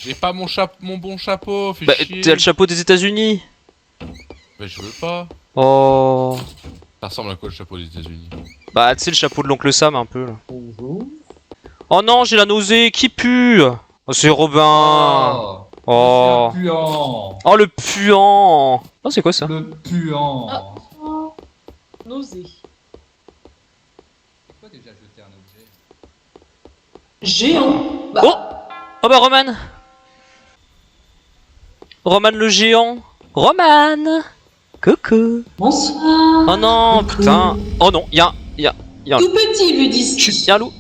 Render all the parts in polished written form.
J'ai pas mon bon chapeau, fais Bah, chier. t'as le chapeau des États-Unis. Mais je veux pas. Oh. Ça ressemble à quoi le chapeau des États-Unis? Bah, tu sais, le chapeau de l'oncle Sam, un peu, là. Bonjour. Oh non, j'ai la nausée, qui pue? Oh, c'est Robin. Oh, Oh. c'est un puant. Oh, le puant. Oh, c'est quoi ça? Le puant. Ah. Oh. Nausée. C'est quoi déjà jeter un objet? Géant. Bah, Oh. Oh bah, Roman. Roman le géant. Roman. Coucou. bonsoir. Oh non, Coucou. putain. Oh non, y'a un Tout petit vu Chut, d'ici. y'a un loup.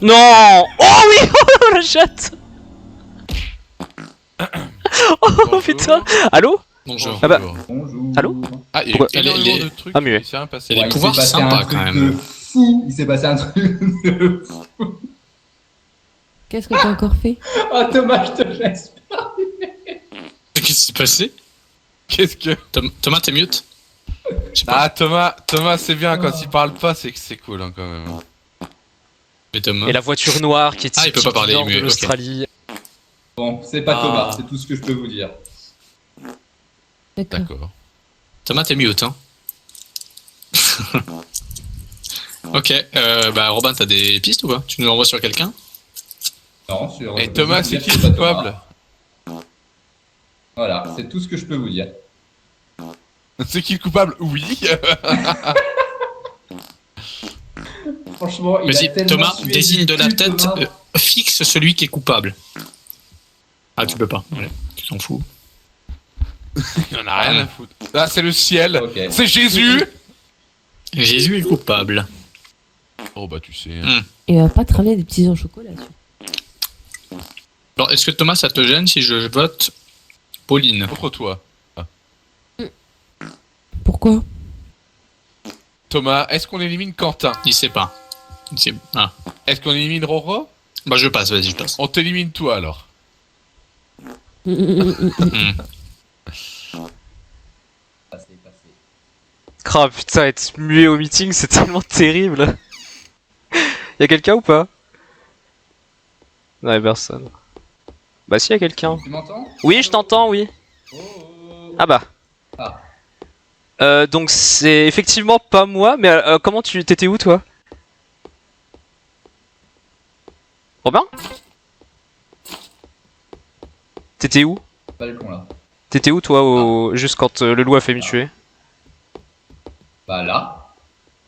Non. Oh oui. Oh la chatte. Oh Bonjour. putain. Allô? Bonjour. Ah bah. Bonjour. Allô? Ah, il y a eu Pourquoi énormément les- de trucs. Ah, muet. Il s'est rien passé. Et les Ouais, il pouvoirs s'est passé sympas, un truc quand même. de fou. Il s'est passé un truc de fou. Qu'est-ce que t'as encore fait? Oh Thomas, je te laisse. Qu'est-ce qui s'est passé? Qu'est-ce que... Thomas, t'es mute? Je sais pas. Ah, Thomas, c'est bien, quand il parle pas, c'est que c'est cool, hein, quand même. Mais Thomas. Et la voiture noire qui est Ah, il peut typique pas parler, du nord mais de ok. l'Australie. Bon, c'est pas Ah. Thomas, c'est tout ce que je peux vous dire. D'accord. D'accord. Thomas, t'es mute, hein? Ok, bah Robin, t'as des pistes ou pas? Tu nous envoies sur quelqu'un? Non, sur. Et Thomas, c'est qui c'est le pas coupable? Thomas. Voilà, c'est tout ce que je peux vous dire. C'est qui le coupable? Oui. Franchement, il a Vas-y, tellement Thomas, sué désigne de la du cul, tête, Thomas. fixe celui qui est coupable. Ah, tu peux pas. Ouais, tu t'en fous. Il en a rien à foutre. Là, c'est le ciel. Ok. C'est Jésus. Jésus est coupable. Oh, bah, tu sais. Et va pas te ramener des petits œufs au chocolat. Alors, est-ce que Thomas, ça te gêne si je vote Pauline? Contre toi. Pourquoi? Thomas, est-ce qu'on élimine Quentin? Il sait pas. Il sait... Ah. Est-ce qu'on élimine Roro? Bah, je passe, vas-y, je passe. On t'élimine toi, alors. Hmm. Passé, passé. Oh putain, être muet au meeting, c'est tellement terrible. Y'a quelqu'un ou pas? Non, y'a personne. Bah si, y'a quelqu'un. Tu m'entends? Oui, je t'entends, oui. Oh, oh. Ah bah. Ah. Donc c'est effectivement pas moi, mais comment tu... T'étais où, toi? Robin? T'étais où? Balcon là. T'étais où, toi, juste quand le loup a fait me tuer? Bah là.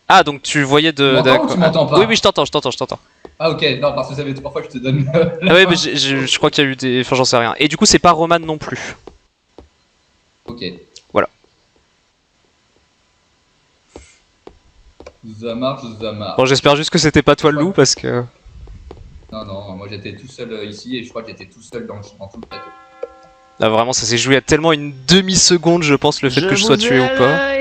Ah, donc tu voyais de... Tu m'entends ou d'accord. tu m'entends pas? Oui, oui, je t'entends, je t'entends, je t'entends. Ah ok, non, parce que ça fait 3 fois que je te donne. Ah ouais, mais je crois qu'il y a eu des... Enfin, j'en sais rien. Et du coup, c'est pas Roman non plus. Ok. Voilà. Zamar, Zamar. Bon, j'espère juste que c'était pas toi le loup, parce que... Non, non, moi j'étais tout seul ici et je crois que j'étais tout seul dans tout le plateau. Là, vraiment, ça s'est joué à tellement une demi-seconde, je pense, le fait que je sois tué ou pas.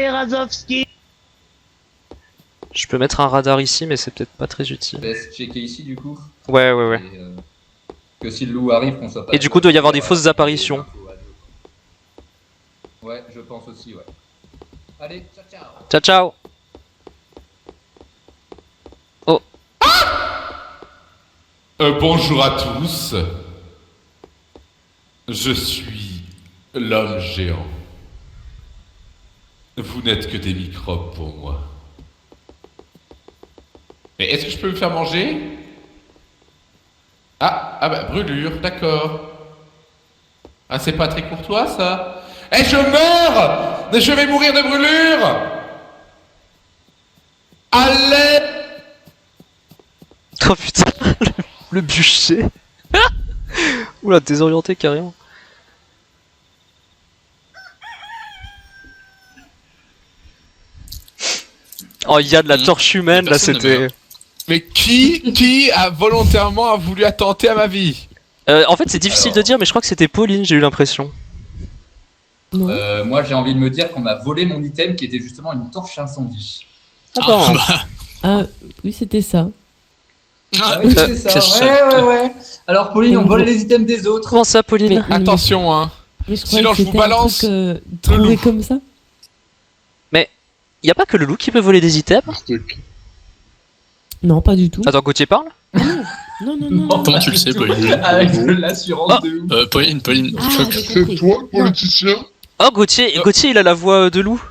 Je peux mettre un radar ici, mais c'est peut-être pas très utile. Je laisse checker ici du coup. Ouais, ouais, ouais. Et, que si le loup arrive, qu'on soit pas. Et du coup, doit y avoir des fausses apparitions. Ouais, je pense aussi, ouais. Allez, ciao ciao. Ciao, ciao. Bonjour à tous. Je suis l'homme géant. Vous n'êtes que des microbes pour moi. Mais est-ce que je peux me faire manger? Ah bah brûlure, d'accord. Ah, c'est pas très courtois ça. Eh, je meurs! Mais je vais mourir de brûlure! Allez! Oh putain, le bûcher. Oula, désorienté carrément. Oh, il y a de la torche humaine, là, Personne ne c'était... meurt. Mais qui a volontairement voulu attenter à ma vie? En fait, c'est difficile Alors. de dire, mais je crois que c'était Pauline, j'ai eu l'impression. Non. Moi j'ai envie de me dire qu'on m'a volé mon item qui était justement une torche incendie. bon. Ah, oui, c'était ça. Ah oui, c'est ça. Ouais. Alors, Pauline, on vole les items des autres. Comment ça, Pauline? Mais- Attention, hein. Mais je Sinon, croyais que je vous c'était balance un truc le trouvé loup. comme ça. Y a pas que le loup qui peut voler des items? Non, pas du tout. Attends, Gauthier parle? Non, non, non. Comment tu le sais, Pauline? Avec de l'assurance de ouf. Pauline, Ah, j'ai C'est compris. toi, le Non. politicien? Oh, Gauthier, il a la voix de loup.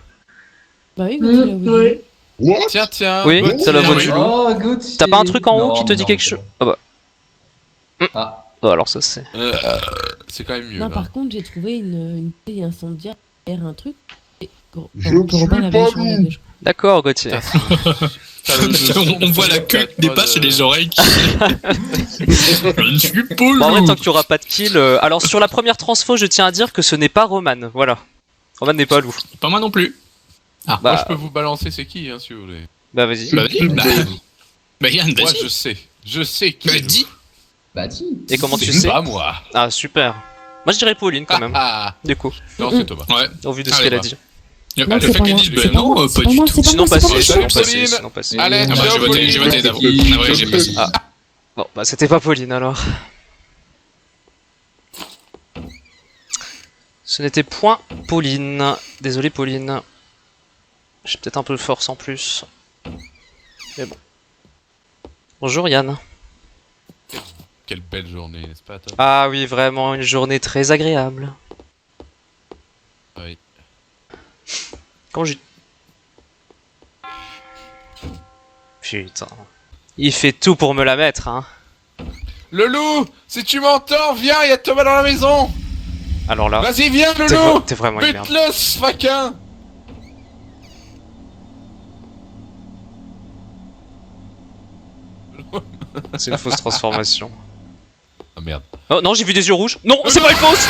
Bah oui, Gauthier, là, oui. Ouais. What? Tiens. Oui, Gauthier, t'as la voix oui. du loup. Oh, Gauthier. T'as pas un truc en haut Non, qui te dit non, quelque c'est chose? bon. Ah bah. Ah. Oh, alors ça c'est. C'est quand même mieux. Non, là. par contre, j'ai trouvé une bouteille incendiaire derrière un truc. Et Je ne suis Robin l'avait pas échangé loup. déjà. D'accord, Gauthier. On voit la queue qui dépasse et les oreilles qui. Je ne suis pas Bon, en vrai, loup. tant qu'il y aura pas de kill. Alors, sur la première transfo, je tiens à dire que ce n'est pas Roman. Voilà. Roman n'est pas loup. Pas moi non plus. Moi, Bah, je peux vous balancer c'est qui, hein, si vous voulez. bah vas-y. Bah, vas-y, bah, Yann, Moi, vas-y. je sais. Je sais qui. Bah, est dis. Bah, dis. Et comment tu C'est sais? pas moi. Ah, super. Moi, je dirais Pauline quand même. Ah, Du coup, non, c'est Thomas. Ouais. au vu de ce Allez, qu'elle a bah. dit. Le Non, fait c'est pas qu'elle moi. dise, C'est bah pas non, moi, pas c'est pas du moi, tout. c'est pas Sinon, moi, c'est passez. pas Sinon, moi. passez. Pauline. Sinon, passez. Allez, Ah bah, ciao, j'ai voté Pauline. d'abord. Qui- Ah ouais, j'ai passé. Ah. Bon, bah c'était pas Pauline alors. Ce n'était point Pauline. Désolé, Pauline. J'ai peut-être un peu de force en plus. Mais bon. Bonjour Yann. Quelle belle journée, n'est-ce pas, Tom? Ah oui, vraiment une journée très agréable. Oui. Quand j'ai... Putain. Il fait tout pour me la mettre, hein. Le loup, si tu m'entends, viens, il y a Thomas dans la maison. Alors là, Vas-y, viens, le t'es loup. t'es vraiment une merde. Bute-le, ce faquin. C'est une fausse transformation. Ah merde. Oh non, j'ai vu des yeux rouges. Non, c'est pas une fausse.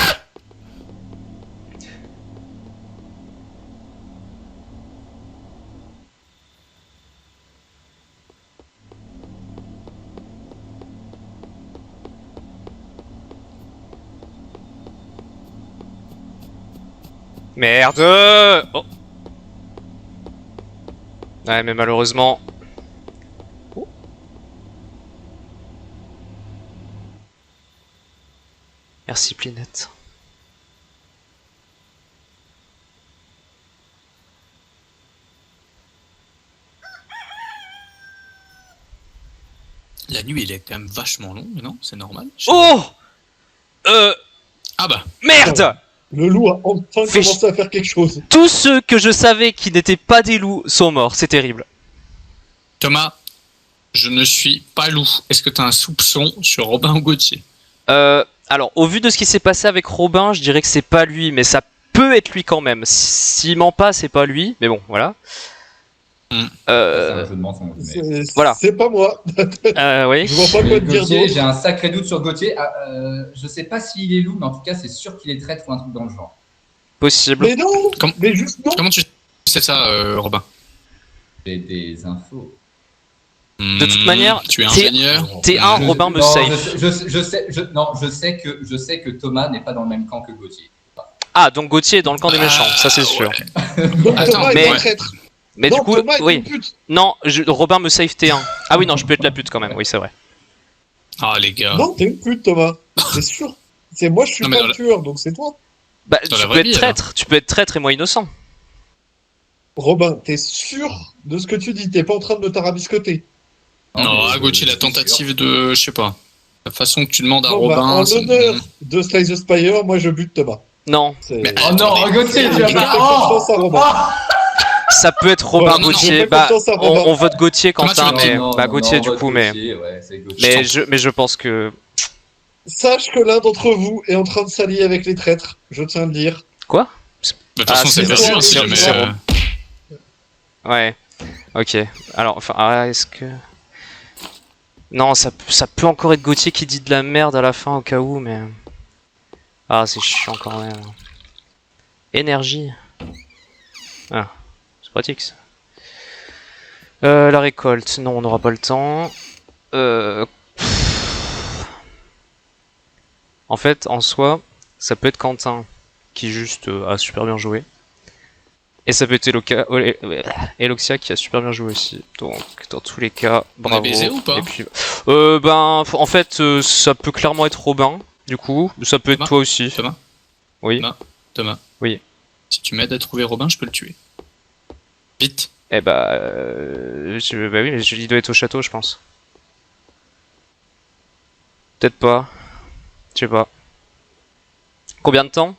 Merde. Oh. Ouais, mais malheureusement... Oh. Merci, Plinette. La nuit, il est quand même vachement long, non? C'est normal. Oh. Ah bah. Merde. Le loup a enfin Fais commencé à faire quelque chose. Tous ceux que je savais qui n'étaient pas des loups sont morts, c'est terrible. Thomas, je ne suis pas loup. Est-ce que t'as un soupçon sur Robin ou Gauthier? Alors, au vu de ce qui s'est passé avec Robin, je dirais que c'est pas lui, mais ça peut être lui quand même. S'il ment pas, c'est pas lui, mais bon, voilà. C'est un jeu de mensonge. Mais... Voilà. C'est pas moi. Oui. Je vois pas quoi te dire Gauthier, d'autre. j'ai un sacré doute sur Gauthier. Ah, je sais pas s'il est loup, mais en tout cas, c'est sûr qu'il est traître ou un truc dans le genre. Possible. Mais non. Comme- Mais juste non. Comment tu sais ça, Robin? J'ai des infos. De toute manière, Tu es t'es- ingénieur? T'es un, Je- Robin me non, safe. Je sais que Thomas n'est pas dans le même camp que Gauthier. Ah, donc Gauthier est dans le camp des méchants, ça c'est sûr. Donc Attends, Thomas mais- est un traître. Mais Non, du coup, Thomas est oui. une pute. Non, Robin me safe T1. Ah oui, non, je peux être la pute quand même, oui, c'est vrai. Ah, les gars. Non, t'es une pute, Thomas. C'est sûr. C'est moi, je suis Non, mais pas dans le la- tueur, donc c'est toi. Bah, Dans tu la peux vraie être vie, traître, tu peux être traître et moi innocent. Robin, t'es sûr de ce que tu dis. T'es pas en train de me tarabiscoter. Non, mais à Gauthier, la je suis sûr. tentative de. Je sais pas. La façon que tu demandes à Bon, bah, Robin. en ça- l'honneur de Slice the Spire, moi je bute Thomas. Non, C'est- Mais- Oh non, Gauthier, tu Je vas fais pas. confiance à Robin. ça peut être Robin Ouais, non, Gauthier. je fais Bah, confiance à Robin. on vote Gauthier, Comment tu Quentin, votes mais. Non, Bah, non, Gauthier non, du vote coup, mais. Gauthier, ouais, c'est Gauthier. Mais je pense que. Sache que l'un d'entre vous est en train de s'allier avec les traîtres. Je tiens à le dire. Quoi? De toute façon, Ah, c'est c'est pas sûr bon, si c'est jamais. bon. Ouais. Ok. Alors, enfin, est-ce que. Non, ça peut encore être Gauthier qui dit de la merde à la fin au cas où, mais. Ah, c'est chiant quand même. Énergie. Ah, c'est pratique ça. La récolte, non, on n'aura pas le temps. En fait, en soi, ça peut être Quentin qui juste a super bien joué. Et ça peut être Eloxia qui a super bien joué aussi. Donc, dans tous les cas, On a bravo. baisé ou pas? Et puis, en fait, ça peut clairement être Robin, du coup. Ça peut être Thomas toi aussi. Thomas Oui. Thomas. Oui. Si tu m'aides à trouver Robin, je peux le tuer. Vite. Eh bah, bah oui, mais il doit être au château, je pense. Peut-être pas. Je sais pas. Combien de temps?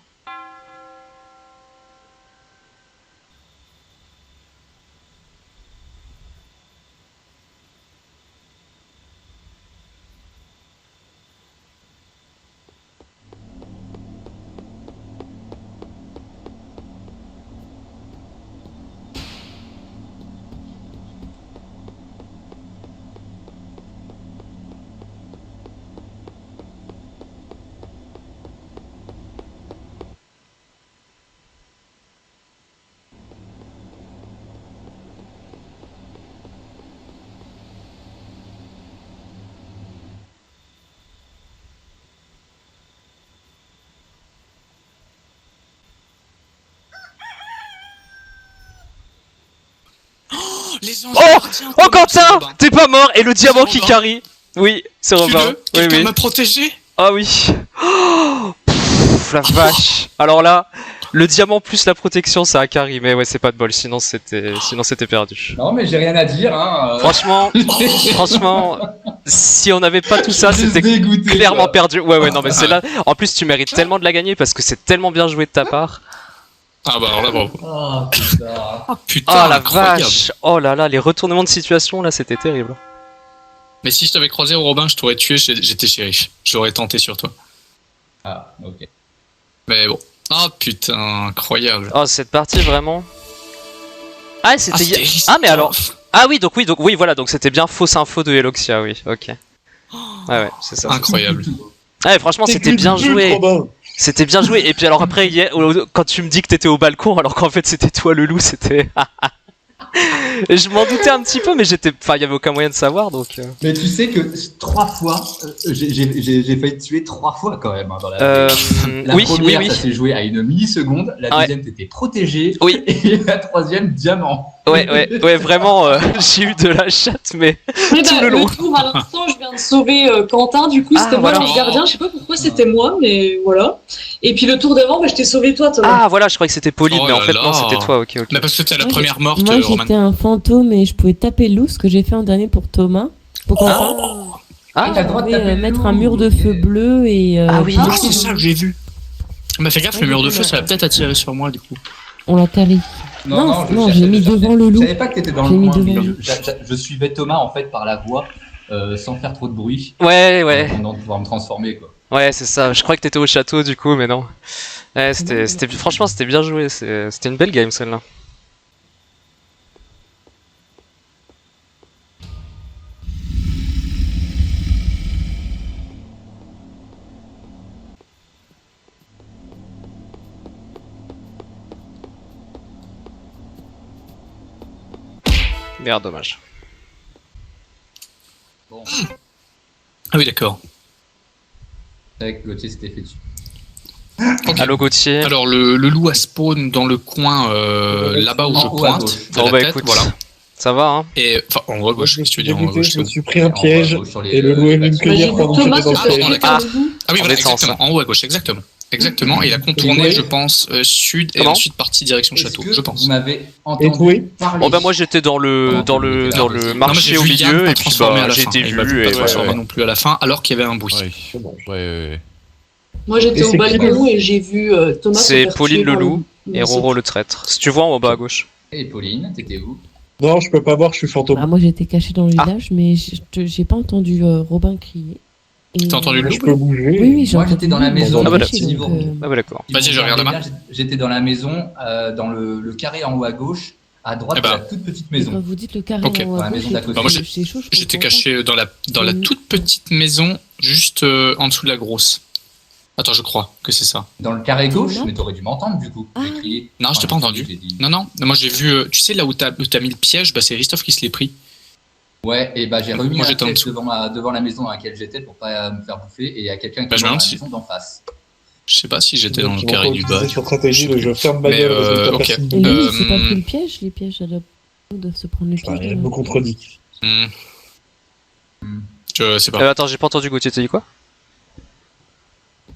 Les anges Oh gardiens, Oh Robin, c'est Quentin, Robin. t'es pas mort et le diamant qui Robin. carry. Oui, c'est Robin. Tue-le. Oui, Quelqu'un oui. m'a protégé. Ah oui. Oh, pff, la vache. Alors là, le diamant plus la protection, ça a carry, mais ouais, c'est pas de bol, sinon c'était perdu. Non, mais j'ai rien à dire. Hein. Franchement, si on n'avait pas tout ça, Juste c'était dégoûté, clairement quoi. perdu. Ouais, non, mais c'est là. En plus, tu mérites tellement de la gagner parce que c'est tellement bien joué de ta part. Ah bah alors là, bravo. Oh putain. Ah putain, Oh la incroyable. vache. Oh là là, les retournements de situation là, c'était terrible. Mais si je t'avais croisé au Robin, je t'aurais tué, j'étais shérif. Je l'aurais tenté sur toi. Ah, ok. Mais bon. Ah putain, incroyable. Oh, cette partie vraiment. Ah, c'était. Christophe. Ah, mais alors. Ah oui, donc oui, voilà, donc c'était bien fausse info de Eloxia, oui, ok. Ouais, c'est ça. Incroyable. Ouais, franchement, c'était bien joué. C'était bien joué. Et puis alors après, quand tu me dis que t'étais au balcon, alors qu'en fait c'était toi le loup, c'était. Et je m'en doutais un petit peu, mais enfin, il y avait aucun moyen de savoir, donc. Mais tu sais que 3 fois, j'ai failli te tuer 3 fois quand même hein, dans la. La Oui, première, oui. ça s'est joué à une milliseconde. La Ouais. deuxième, t'étais protégé. Oui. Et la troisième, diamant. Ouais, vraiment, j'ai eu de la chatte, mais Oui, tout bah, le long. tour à l'instant, je viens de sauver Quentin, du coup Ah, c'était moi voilà. l'ange gardien, je sais pas pourquoi c'était moi, mais voilà. Et puis le tour d'avant, bah, je t'ai sauvé toi, Thomas. Ah, voilà, je croyais que c'était Pauline, Oh mais en là fait, non, là. c'était toi, ok. Mais parce que t'es la Moi, première morte, Moi, Roman. j'étais un fantôme et je pouvais taper le loup, ce que j'ai fait en dernier pour Thomas. Pour Quentin. Ah, t'as le droit de Je pouvais taper le mettre loup, un mur de ok. feu bleu et. Ah oui. Ah, c'est ça que j'ai vu. Mais fais gaffe, le mur de feu, ça va peut-être attirer sur moi du coup. On l'a carré. Non, j'ai mis devant le Je loup. savais pas que t'étais dans J'ai le mis coin. devant mais le loup. je suivais Thomas en fait par la voie sans faire trop de bruit. Ouais. Avant de pouvoir me transformer quoi. Ouais, c'est ça. Je crois que t'étais au château, du coup, mais non. Ouais, franchement, c'était bien joué. C'était une belle game, celle-là. Merde, dommage. Bon, Ah oui, d'accord. c'est vrai que Gauthier s'était fait dessus. Ok. Allo Gauthier. Alors le loup a spawn dans le coin là-bas où En je haut à pointe. gauche. à Bon, la bah tête, écoute, voilà. ça va, hein. Et enfin en haut à gauche, Je me si tu suis veux dire en haut à dégoûté, gauche. je c'est me bon. suis pris un En haut à piège gauche, sur les- et le loup est venu me la- Bah, j'ai cueillir vu pendant que Thomas j'étais se dans le faire piège. tuer comme le loup. Ah oui, En voilà, descend, exactement. En haut à gauche, exactement. Exactement. Et il a contourné, Oui. je pense, sud et Comment ensuite parti direction Est-ce château, que je pense. Vous m'avez Et entendu oui. parler. Bon, bah, moi, j'étais dans le Non, marché mais j'ai au vu Yann milieu, pas et puis, transformé à bah, la j'ai fin. été Il m'a vu, vu pas et transformé voilà. non plus à la fin, alors qu'il y avait un bruit. Ouais. C'est bon. Ouais. Moi j'étais Et au c'est qui, balcon et j'ai vu Thomas se C'est faire Pauline tuer le par loup loup. et Roro le traître. Si tu vois en bas à gauche. Et Pauline, t'étais où? Non, je peux pas voir, je suis fantôme. Bah, moi, j'étais caché dans le Ah. village, mais j'ai pas entendu Robin crier. Et, T'as entendu le Moi, loup je peux bouger. Oui, j'ai Moi, entendu j'étais dans la le loup, maison, mais Ah, voilà. caché, niveau. donc, Ah, bah, d'accord. Vas-y, je regarde là-bas. J'étais dans la maison, dans le carré en haut à gauche, à droite Eh ben, de la toute petite Quand maison. vous dites le carré Ok. en haut Dans la à maison gauche, d'à c'est côté. Bah, moi, c'est chaud, je J'étais comprends caché dans la toute petite maison, juste en dessous de la grosse. Attends, je crois que c'est ça. Dans le carré gauche, là mais t'aurais dû m'entendre du coup. Ah, J'ai crié. Non, je t'ai pas entendu. j'ai dit. Non, moi j'ai vu, tu sais là où t'as mis le piège, bah c'est Christophe qui se l'est pris. Ouais, et bah j'ai remis Moi, la j'étais en tête dessous. devant la maison dans laquelle j'étais pour pas me faire bouffer, et il y a quelqu'un qui Bah, est je dans me la demande si- maison d'en face. Je sais pas si j'étais dans le Qui carré vont du utiliser bas. cette stratégie de je ferme ma Mais, gueule, résultat ok. personne. Et lui, il s'est pas Euh, pris le piège, les pièges à la doivent se prendre le piège. Elle me contredit. Hmm. Je sais pas. Attends, j'ai pas entendu Gauthier, t'as dit quoi?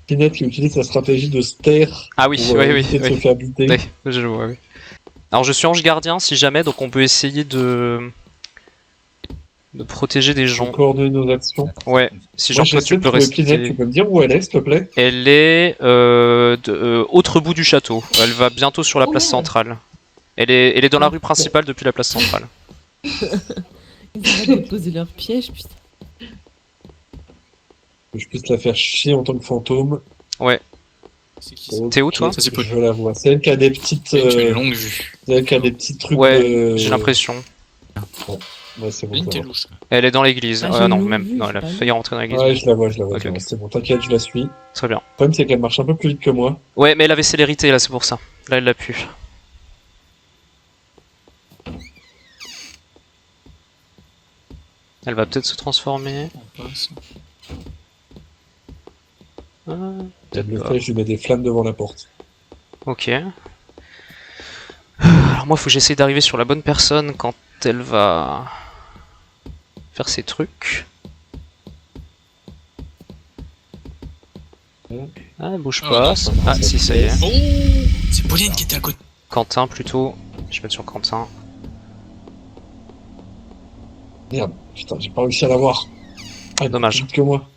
Pinette qui utilise la stratégie de se taire Ah oui, pour oui, éviter de se oui. faire buter. Oui, je le vois, oui. Alors je suis ange gardien si jamais, donc on peut essayer de protéger des Pour gens. coordonner nos actions. Ouais, si Moi, genre toi j'essaie tu de peux trouver Pinette, tu rester. peux me dire où elle est, s'il te plaît? Elle est autre bout du château. Elle va bientôt sur la Oh place merde. centrale. Elle est dans la rue principale depuis la place centrale. Ils arrêtent de poser leur piège, putain. Que je puisse la faire chier en tant que fantôme. C'est qui ça? T'es où, toi? Ça, c'est Pauline. Je la vois. C'est elle qui a des petites, Tu as une longue vue. c'est elle qui a des petits trucs Ouais, de... j'ai l'impression. Ouais, c'est bon. Pauline, ça t'es va. louche. Elle est dans l'église. Ah, j'ai non, une longue même. vue, Non, c'est elle a pas failli rentrer dans l'église. Ouais, je la vois, je la vois. Ok, c'est bon, ok. c'est bon, t'inquiète, je la suis. Très bien. Le problème, c'est qu'elle marche un peu plus vite que moi. Ouais, mais elle avait célérité là, c'est pour ça. Là, elle l'a pu. Elle va peut-être se transformer. On passe. Ah, Elle le pas. fait, je lui mets des flammes devant la porte. Ok. Alors moi, faut que j'essaie d'arriver sur la bonne personne quand elle va faire ses trucs. Ah, elle bouge Oh, pas. non, Ah, si, ça y est. Oh, c'est Pauline qui était à côté. Quentin, plutôt. Je vais mettre sur Quentin. Merde, putain, j'ai pas réussi à la voir. Ah, Dommage. plus vite que moi.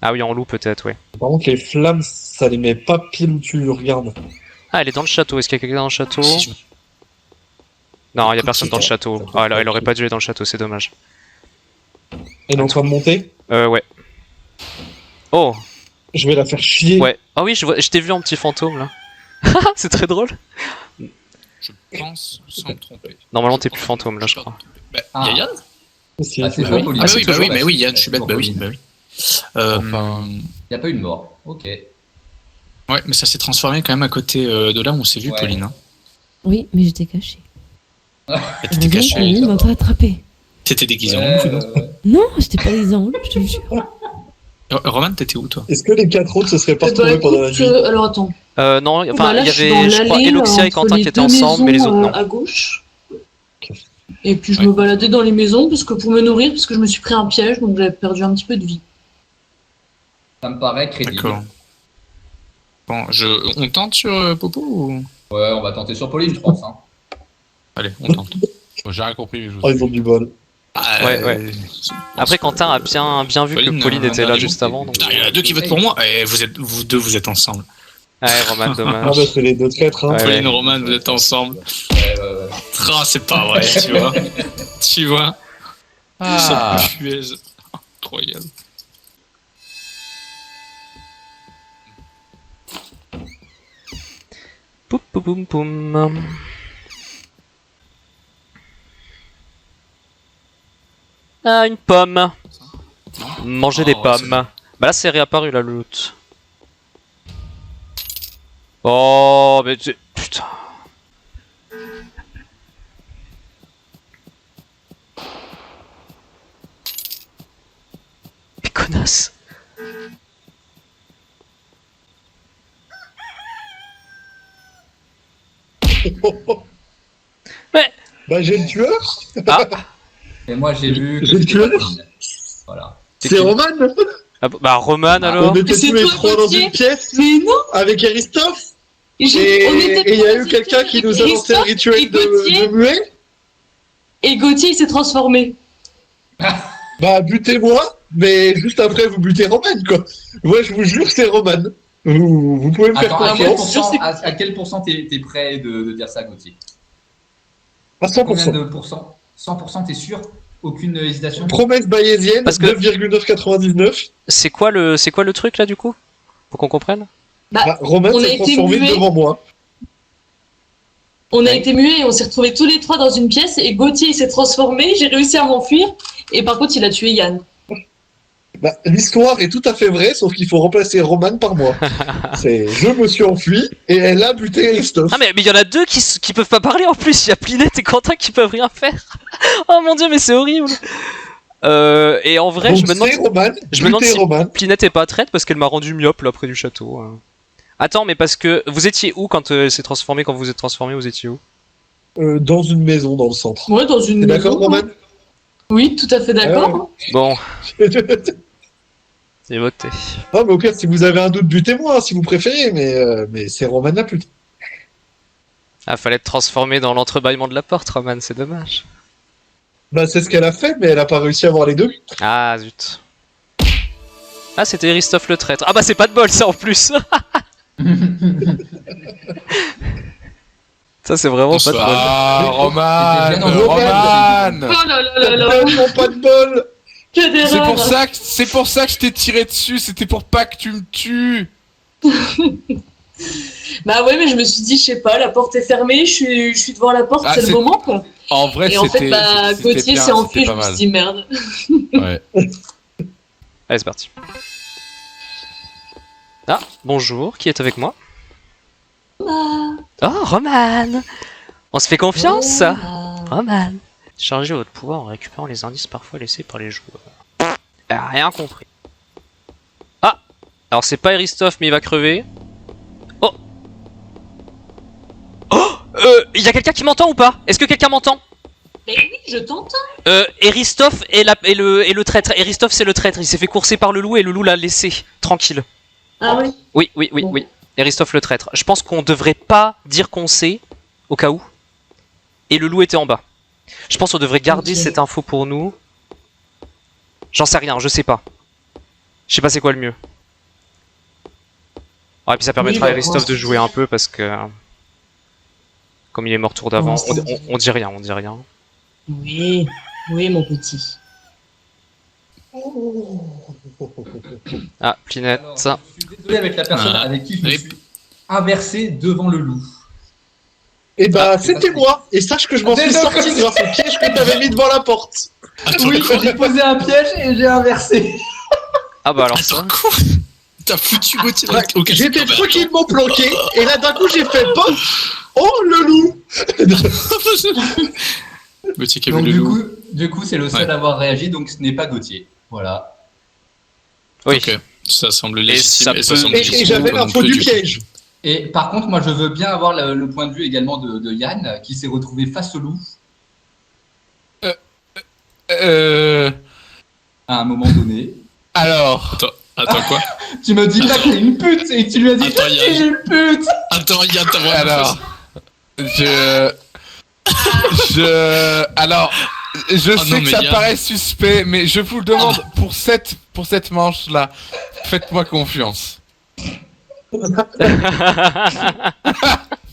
Ah oui, en loup, peut-être, ouais. Par contre, les flammes, ça les met pas pile où tu regardes. Ah, elle est dans le château. Est-ce qu'il y a quelqu'un dans le château? Si je- Non, il y a personne dans le château. Ça Ah, elle aurait pas dû aller dans le château, c'est dommage. Elle est en train de monter. Ouais. Oh, Je vais la faire chier. ouais. Ah oui, je t'ai vu en petit fantôme, là. C'est très drôle. Je pense, sans me tromper. Normalement, t'es plus fantôme, là, je crois. Bah, Ah. y a Yann? Si, Ah, c'est tu pas vois. Pauline. Ah, c'est oui, bah toujours oui, mais la- oui, Yann, je suis bête, toujours bah oui, Pauline. bah oui. Enfin, Il n'y a pas eu de mort. Ok. Ouais, mais ça s'est transformé quand même à côté de là où on s'est vu, Ouais. Pauline. Hein. Oui, mais j'étais cachée. Ah, T'étais caché. Oui, il m'a pas attrapé. T'étais déguisé en Ouais, loup, non Non, j'étais pas des anges, je te jure. Roman, t'étais où, toi? Est-ce que les 4 autres se seraient pas Eh ben, retrouvés pendant la écoute, nuit? alors attends. Non, enfin, Bah là, il y je suis avait, dans je crois, l'allée, Eloxia et entre Quentin les qui étaient deux ensemble, mais les maisons, autres, non. à gauche. Et puis je me baladais dans les maisons parce que pour me nourrir, parce que je me suis pris un piège, donc j'avais perdu un petit peu de vie. Ça me paraît crédible. D'accord. Bon, on tente sur Popo ou... Ouais, on va tenter sur Pauline, je pense. Hein. Allez, on tente. bon, j'ai rien compris, mais je vous Oh, ils ont du bol. Ah, Ouais. Après, Quentin a bien vu que Pauline était là juste avant. Donc... Putain, il y en a deux qui votent pour moi. Et vous deux, vous êtes ensemble. Ouais, Roman, Ah dommage. bah c'est les deux traîtres, hein. Ouais. Pauline, Roman, vous êtes ensemble. Ouais. Ah, c'est pas vrai, tu vois. Tu vois. Ah, Ça puise. Incroyable. Poum, poum, poum, poum. Ah, une pomme. Manger des Oh, pommes. c'est bon. Bah là, c'est réapparu, là, le loot. Oh, mais putain. Mais connasse. Mais... Bah j'ai le tueur. Et moi, j'ai vu que J'ai le c'était pas tueur. Pauline. Voilà. C'est Roman. Ah, bah, Roman, alors. On était C'est tous les toi, trois dans Gauthier une pièce Mais non, avec Christophe. on Et était il y a pas eu dans une quelqu'un pièce qui avec nous a lancé un Christophe rituel et Gauthier. de muet. Et Gauthier il s'est transformé. Bah butez-moi, mais juste après vous butez Roman quoi. Moi je vous jure que c'est Roman. Vous pouvez me faire Attends, confiance. à quel pourcent t'es prêt de dire ça, Gauthier? À Combien 100%. de pourcents? 100%, t'es sûr? Aucune hésitation? Promesse bayésienne, Parce que- 9,999. C'est quoi le truc, là, du coup? Pour qu'on comprenne? Bah, Roman on a s'est été transformé muet. devant moi. On a Ouais. été muets et on s'est retrouvés tous les trois dans une pièce et Gauthier il s'est transformé, j'ai réussi à m'enfuir et par contre il a tué Yann. Bah, l'histoire est tout à fait vraie, sauf qu'il faut remplacer Roman par moi. Je me suis enfui et elle a buté Christophe. Ah, mais il y en a deux qui peuvent pas parler en plus. Il y a Plinette et Quentin qui peuvent rien faire. Oh mon dieu, mais c'est horrible. Et en vrai, Donc je me demande. c'est Roman, je me demande butez si- Roman. Plinette est pas traite parce qu'elle m'a rendu myope là près du château. Attends, mais parce que vous étiez où quand elle s'est transformée, quand vous êtes transformé, vous étiez où? Dans une maison dans le centre. Ouais, dans une T'es maison. d'accord, Roman? Oui, tout à fait d'accord. Bon, c'est voté. Non, mais au pire, si vous avez un doute, butez-moi, hein, si vous préférez, mais c'est Roman la pute. Ah, fallait être transformé dans l'entrebâillement de la porte, Roman, c'est dommage. Bah, c'est ce qu'elle a fait, mais elle a pas réussi à avoir les deux. Ah, zut. Ah, c'était Eristoff le traître. Ah bah c'est pas de bol ça en plus. Ça c'est vraiment pas de bol. Ah, Roman, C'était gênant. Roman. Oh là là là là. Tellement pas de bol. Que C'est d'erreurs. pour ça que je t'ai tiré dessus, c'était pour pas que tu me tues. Bah ouais, mais je me suis dit, je sais pas, la porte est fermée, je suis devant la porte, Ah, c'est le c'est- moment quoi. En vrai, Et en fait, c'était bah, c'était Gauthier bien, s'est enfui, c'était je pas me suis mal. dit merde. Ouais. Allez c'est parti. Ah, bonjour, qui est avec moi? Oh, Roman. On se fait confiance. Roman. Chargez votre pouvoir en récupérant les indices parfois laissés par les joueurs. Rien compris. Ah, alors c'est pas Eristoff mais il va crever. Oh. Oh, y a quelqu'un qui m'entend ou pas? Est-ce que quelqu'un m'entend? Mais oui, je t'entends. Eristoff et le traître. Eristoff c'est le traître, il s'est fait courser par le loup et le loup l'a laissé tranquille. Ah oui. Oui. Eristoff le traître. Je pense qu'on devrait pas dire qu'on sait, au cas où. Et le loup était en bas. Je pense qu'on devrait garder Ok. cette info pour nous. J'en sais rien, je sais pas. Je sais pas c'est quoi le mieux. Ouais, et puis ça permettra à bah, Eristoff de jouer un peu parce que... Comme il est mort tour d'avant, on dit rien, on dit rien. Oui, oui, mon petit. Ah, Plinette. Alors, je suis désolé avec la personne Ah. avec qui je me Oui. suis inversé devant le loup. Et bah, Ah, c'était moi. Et sache que je m'en suis Désolé. sorti grâce au piège que t'avais mis devant la porte. Attends, Oui, quoi j'ai posé un piège et j'ai inversé. Ah bah alors ça... Attends, quoi? T'as foutu Gauthier dans le... Ok, J'étais d'accord, tranquillement planqué, et là d'un coup j'ai fait pop. Oh le loup. Gauthier qui a Donc vu le loup. du coup, c'est le seul Ouais. à avoir réagi, donc ce n'est pas Gauthier. Voilà. Oui. Ok, ça semble Et légitime. ça Et ça peut- semble Et légitime j'avais pour non l'info plus, du coup. piège. Et par contre, moi, je veux bien avoir le point de vue également de Yann, qui s'est retrouvé face au loup à un moment donné. Alors, Attends, quoi? Tu me dis là que t'es une pute et tu lui as dit Attends, que Yann. t'es une pute. Attends, Yann, t'as vraiment alors, alors, je Oh sais non, que mais ça Yann. paraît suspect, mais je vous le demande pour cette manche-là, faites-moi confiance.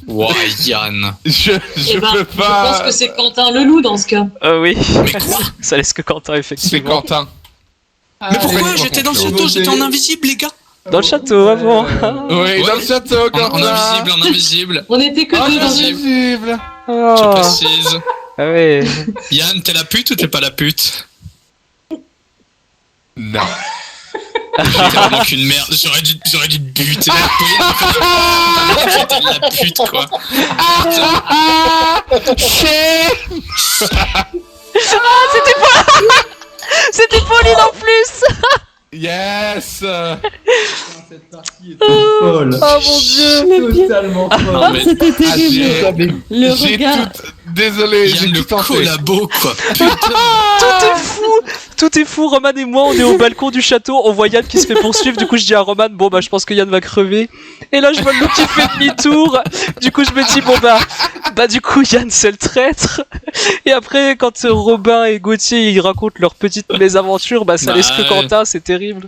Ouah, Yann. Je Eh ben, peux je pas. pense que c'est Quentin Leloup dans ce cas. Oui. Mais quoi? Ça laisse que Quentin C'est effectivement. Quentin. Mais pourquoi? faites-moi J'étais dans le confiance. château, j'étais en invisible, les gars. Dans le château avant. Oui, Ouais. dans le château, En Quentin. invisible, en invisible. On était que En deux dans une. invisible. Je Oh. précise. Ah ouais. Yann, t'es la pute ou t'es pas la pute? Non. J'étais vraiment qu'une merde. J'aurais dû te buter. J'étais la pute, quoi. C'était Pauline en plus. Yes. Cette partie était folle. Oh mon dieu. Le pire. Totalement Oh, folle. mais- c'était terrible. j'ai- Le J'ai regard. tout. Désolé, j'ai Yann, le tout tenté. collabo, quoi. Tout est fou. Tout est fou. Roman et moi, on est au balcon du château. On voit Yann qui se fait poursuivre. Du coup, je dis à Roman, bon bah, je pense que Yann va crever. Et là, je vois le loup qui fait demi-tour. Du coup, je me dis, bon bah, du coup, Yann, c'est le traître. Et après, quand Robin et Gauthier ils racontent leurs petites mésaventures, bah, ça Bah, laisse que ouais. Quentin, c'est terrible.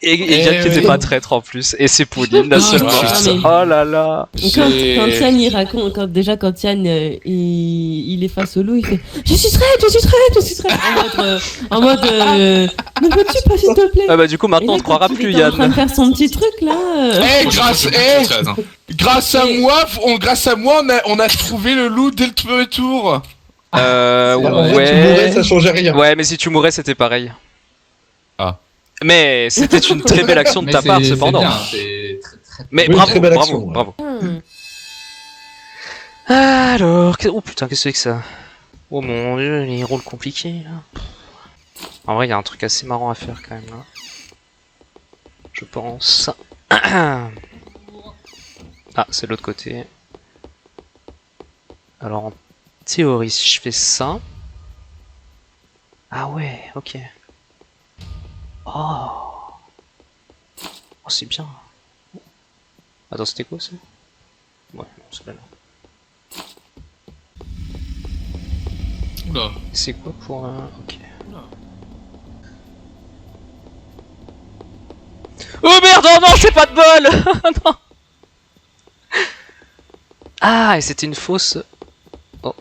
Et Yann qui oui. était pas traître en plus. Et c'est Pauline, là Ah, seulement. putain. Oh là là. Quand J'ai- Yann il raconte, quand Yann il est face au loup, il fait je suis traître. En mode ne peux-tu pas s'il te plaît. Ah bah, du coup, maintenant, on te Et là, croira quand il plus, était en train Yann. de faire son petit truc là. Eh, Attends. grâce à moi, on a trouvé le loup dès le premier tour. En vrai, tu mourais, Ouais. ça changeait rien. Ouais, mais si tu mourais, c'était pareil. Ah. Mais c'était une très belle action de Mais ta part, c'est cependant. bien, c'est très. Mais Oui, bravo, très belle bravo, action, ouais. bravo. Hmm. Alors, oh putain, qu'est-ce que c'est que ça? Oh mon dieu, les rôles compliqués. Là. En vrai, il y a un truc assez marrant à faire quand même là. Je pense. Ah, c'est de l'autre côté. Alors, en théorie, si je fais ça... Ah ouais, ok. Oh, oh c'est bien. Attends, c'était quoi ça? Ouais, non, c'est pas là. Oula. C'est quoi pour un... Ok. Oh merde, oh non, c'est pas de bol. Non. Ah, et c'était une fausse... Oh.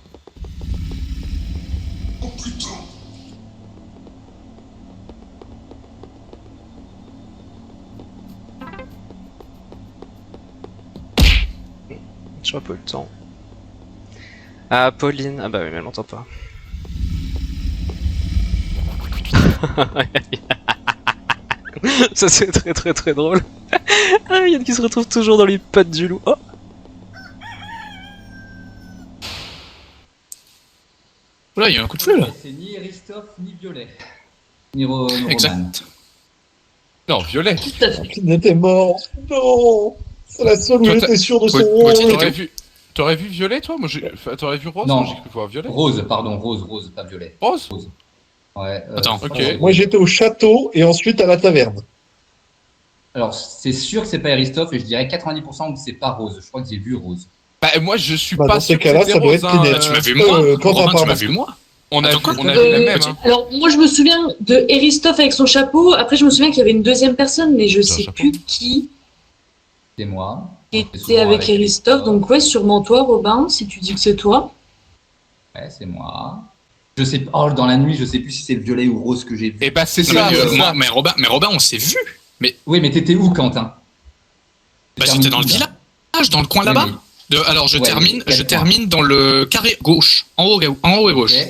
Je vois pas le temps. Ah, Pauline. Ah bah oui, mais elle m'entend pas. Ça c'est très drôle. Ah, Yann qui se retrouve toujours dans les pattes du loup. Oh. Oula, il y a un coup de feu là. C'est ni Eristoff ni Violet. Ni Roman. Exact. Non, Violet. Tout à fait. Il était mort. Non. C'est la seule où Toi, j'étais sûr de son Gauthier, rôle. T'aurais vu Violet, toi? Moi, t'aurais vu Rose? Non. Moi, j'ai cru voir Violet. Rose, pardon, Rose, pas Violet. Rose? Ouais. Attends. Ok. Moi j'étais au château et ensuite à la taverne. Alors, c'est sûr que c'est pas Eristoff et je dirais 90% que c'est pas Rose. Je crois que j'ai vu Rose. Bah, moi, je suis Bah, pas dans ces sûr que cas-là, c'était ça doit Rose, être hein, Pinette. Tu m'as vu moi Quentin, Romain, tu pardon. m'as vu moi On a Attends, vu, quoi on a vu les mêmes, Petit. hein. Alors, moi, je me souviens de Eristoff avec son chapeau. Après, je me souviens qu'il y avait une deuxième personne, mais je C'est un sais chapeau. plus qui C'est moi. était avec Eristoff. Donc, ouais, sûrement toi, Robin, si tu dis que c'est toi. Ouais, c'est moi. Je sais pas. Oh, dans la nuit, je sais plus si c'est Violet ou Rose que j'ai vu. Et bah, c'est Non, ça, mais, c'est ça. mais Robin, on s'est vu. Oui, mais t'étais où, Quentin? Bah, j'étais dans le village, dans le coin Oui, là-bas. mais- Alors, je Ouais, termine, quel je coin termine dans le carré gauche, en haut à gauche. Ok.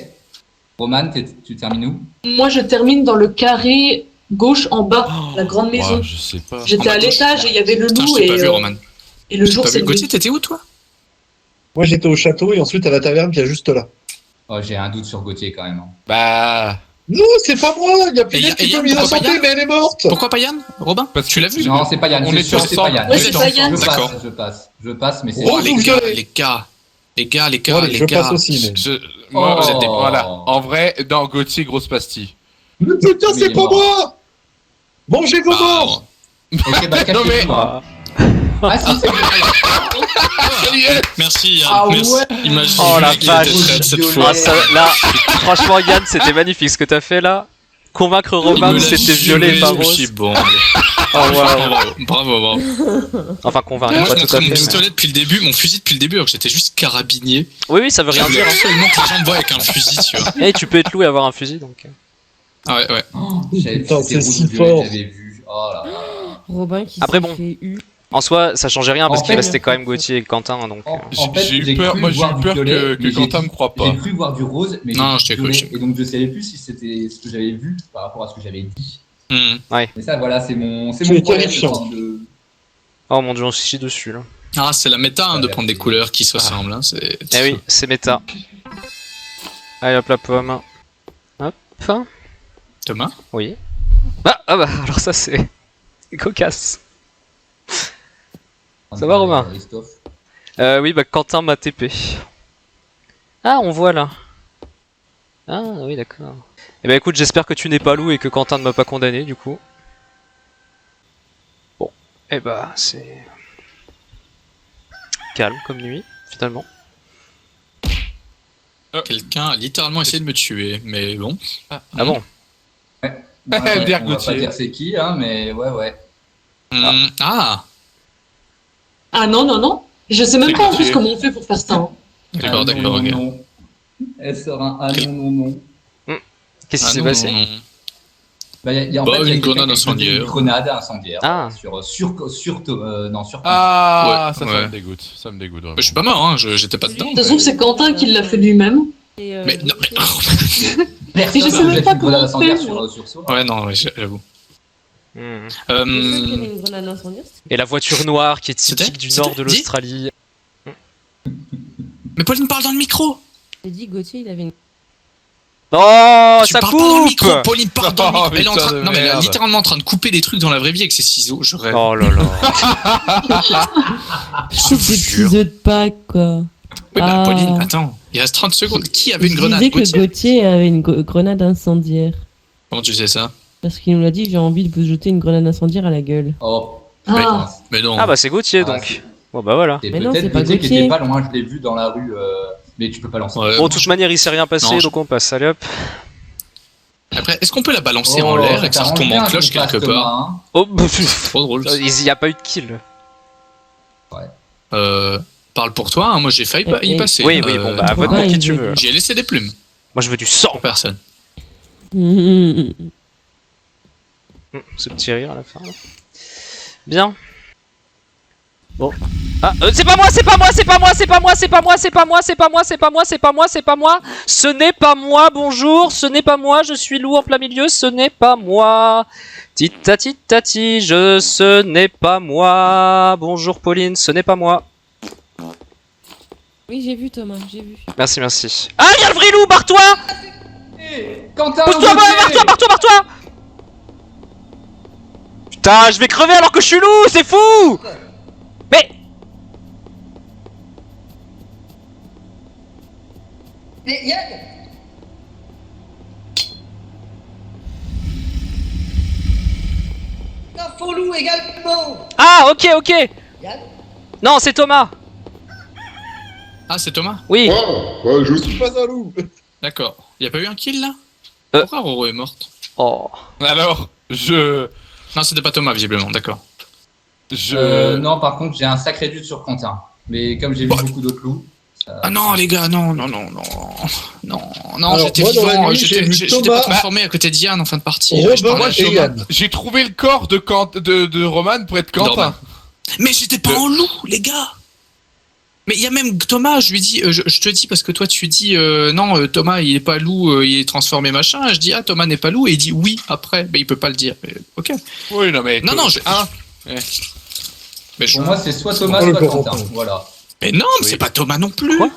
Roman, tu termines où? Moi, je termine dans le carré gauche en bas, la grande maison. Ouais, je sais pas. J'étais En bas à à gauche. l'étage et il y avait le Putain, loup je t'ai pas vu, et Roman. le Je t'ai jour pas s'est vu. levé. Gauthier, t'étais où toi? Moi j'étais au château et ensuite à la taverne qui est juste là. Oh, j'ai un doute sur Gauthier quand même. Hein. Bah. Non, c'est pas moi. Il y a Pinette qui Yann, peut m'y pourquoi pas santé, Yann mais elle est morte. Pourquoi pas Yann? Robin? Parce Tu l'as vu? Non, c'est pas Yann. On c'est était sûr, c'est pas ensemble. Yann. Ouais, c'est pas Yann. D'accord. Je passe, mais c'est. Oh, Oh, les vous gars, savez. les gars. Bon, allez, je passe aussi. Mais... Moi, Oh. j'étais. Voilà. En vrai, dans Gauthier, grosse pastille. Mais putain, Oui, il c'est est pas mort. moi. Mangez vos morts. Ok, bah, Non, mais- cache-toi. Ah, si, c'est Merci Yann, Ah merci. ouais. Imagine Oh la qu'il était vache. traître cette Violet. fois. Ah, ça, là, franchement, Yann, c'était magnifique ce que t'as fait là. Convaincre Romain que c'était violet et pas Je me suis rose. bon. Oh, waouh. Bravo. Enfin, convaincre, Moi, pas je tout montrais à mon fait. pistolet depuis le début, mon fusil depuis le début, alors que j'étais juste carabinier. Oui, ça veut rien Je dire. voulais absolument que les gens me voient avec un fusil, tu vois. Eh, tu peux être loué et avoir un fusil donc. Ah ouais. Oh, j'avais- Putain, c'était c'est Rose si ou Violet, fort. J'avais vu. Oh là là. Robin qui Après, s'est bon. fait eu. En soi, ça changeait rien parce En qu'il fait- restait quand même Gauthier et Quentin donc. En fait, J'ai eu j'ai peur, cru moi j'ai voir eu du peur violet, que mais Quentin j'ai- me croit pas. J'ai cru voir du rose, mais Non, j'ai je t'ai vu cru, violet, et donc je savais plus si c'était ce que j'avais vu par rapport à ce que j'avais dit. Mais ça, voilà, c'est mon C'est problème de terrifiant. prendre de- Oh mon dieu, on se chie dessus là. Ah, c'est la méta hein, de prendre des couleurs qui se ressemblent. Hein. C'est... Eh oui, c'est méta. Allez hop la pomme. Hop. Thomas? Oui. Ah bah alors ça c'est cocasse. Ça va, Romain? Christophe. Oui bah Quentin m'a TP. Ah on voit là. Ah oui d'accord. Eh bah écoute j'espère que tu n'es pas loup et que Quentin ne m'a pas condamné du coup. Bon. Eh bah c'est... calme comme nuit finalement. Quelqu'un a littéralement essayé de me tuer, mais bon. Ah bon. Ouais, Dire on va Gauthier. pas dire c'est qui, hein, mais ouais. Ah, Ah non. Je sais même C'est pas en Gauthier. plus comment on fait pour faire ça. Hein. d'accord, Ah, non, ok. non. Elle sort un ah non. Qu'est-ce qui Ah s'est non, passé? non. Bah, y a, en Bah, fait, y a une quelqu'un grenade qui a posé incendiaire. Une grenade incendiaire. Ah. Sur Ah, Ouais, ça ouais. me dégoûte. Ça me dégoûte vraiment. Je suis pas mort, hein, j'étais pas dedans. De toute façon, c'est Quentin qui l'a fait lui-même. Et, Mais non, mais. Et je sais même pas une grenade comment incendiaire faire. sur soi. Ouais, non, ouais, j'avoue. Hmm. Il y avait une grenade incendiaire. Et la voiture noire qui est typique C'était- du c'était- nord de dis- l'Australie. Mais Pauline parle dans le micro! J'ai dit Gauthier, il avait une. Oh, Tu ça parles pas dans le coupe. micro, Pauline, parle dans le micro. Oh, Elle est en putain train... de Non, mais elle est merde. littéralement en train de couper des trucs dans la vraie vie avec ses ciseaux. Je rêve. Oh là là. Je trouve des petits œufs de Pâques, quoi. Oui, bah, Ah. Pauline, attends. Il reste 30 secondes. Qui avait une Je grenade? disais que Gauthier Gauthier avait une grenade incendiaire. Comment tu sais ça? Parce qu'il nous l'a dit, j'ai envie de vous jeter une grenade incendiaire à la gueule. Oh, Ah, Mais non. Ah bah c'est Gauthier Ah, donc. c'est- Bon bah voilà. c'est Mais non, c'est peut-être pas Gauthier qui Gauthier. était pas loin, je l'ai vu dans la rue, mais tu peux pas lancer. Ouais, Bon, de toute manière, il s'est rien passé, Non, donc on passe. Allez hop. Après, est-ce qu'on peut la balancer en l'air et que ça t'arranges retombe bien en ton cloche quelque passe, part? Thomas, hein. Oh, bah, Trop drôle. il y a pas eu de kill. Parle pour toi, hein, moi j'ai failli y passer. Oui, oui, bon bah vote pourquoi pour qui il tu veut- veux. J'ai laissé des plumes Moi je veux du sang. pour personne. Ce petit rire à la fin. Là. Bien. Bon. Ah, c'est pas moi, c'est pas moi, c'est pas moi, c'est pas moi, c'est pas moi, c'est pas moi, c'est pas moi, c'est pas moi, c'est pas moi, c'est pas moi. Ce n'est pas moi, bonjour, ce n'est pas moi, je suis loup en plein milieu, ce n'est pas moi. Titati, ce n'est pas moi. Bonjour Pauline, ce n'est pas moi. Oui, j'ai vu Thomas, j'ai vu. Merci, merci. Ah, y'a le vrai loup, barre-toi. Quentin, Pousse-toi, Gauthier barre-toi. Putain, je vais crever alors que je suis loup, c'est fou. Mais... Loup également. Ah, ok. Non, c'est Thomas. Ah, c'est Thomas? Oui. Oh, je suis pas un loup. D'accord. Y a pas eu un kill là? Euh. Pourquoi Roro est morte? Oh. Alors, Non, c'était pas Thomas, visiblement, d'accord. Non, par contre, j'ai un sacré doute sur Quentin. Mais comme j'ai vu beaucoup d'autres loups. Ah non, les gars, non, Alors, j'étais moi, dans la vivant, nuit, j'ai vu j'étais Thomas- pas transformé à côté d'Yann en fin de partie. Robin Je parlais- et Yann. j'ai trouvé le corps de Roman pour être Quentin. Normal. Mais j'étais pas en loup, les gars! Mais il y a même Thomas, je lui dis, je te dis parce que toi tu dis non, Thomas il est pas loup, il est transformé machin. Je dis ah Thomas n'est pas loup et il dit oui après, mais il peut pas le dire. Mais, ok. Oui, non mais. Non, non, je- Mais, je- Pour moi, c'est soit Thomas, Oh, le soit corrompu. Quentin. Voilà. mais non, mais c'est pas Thomas non plus. Quoi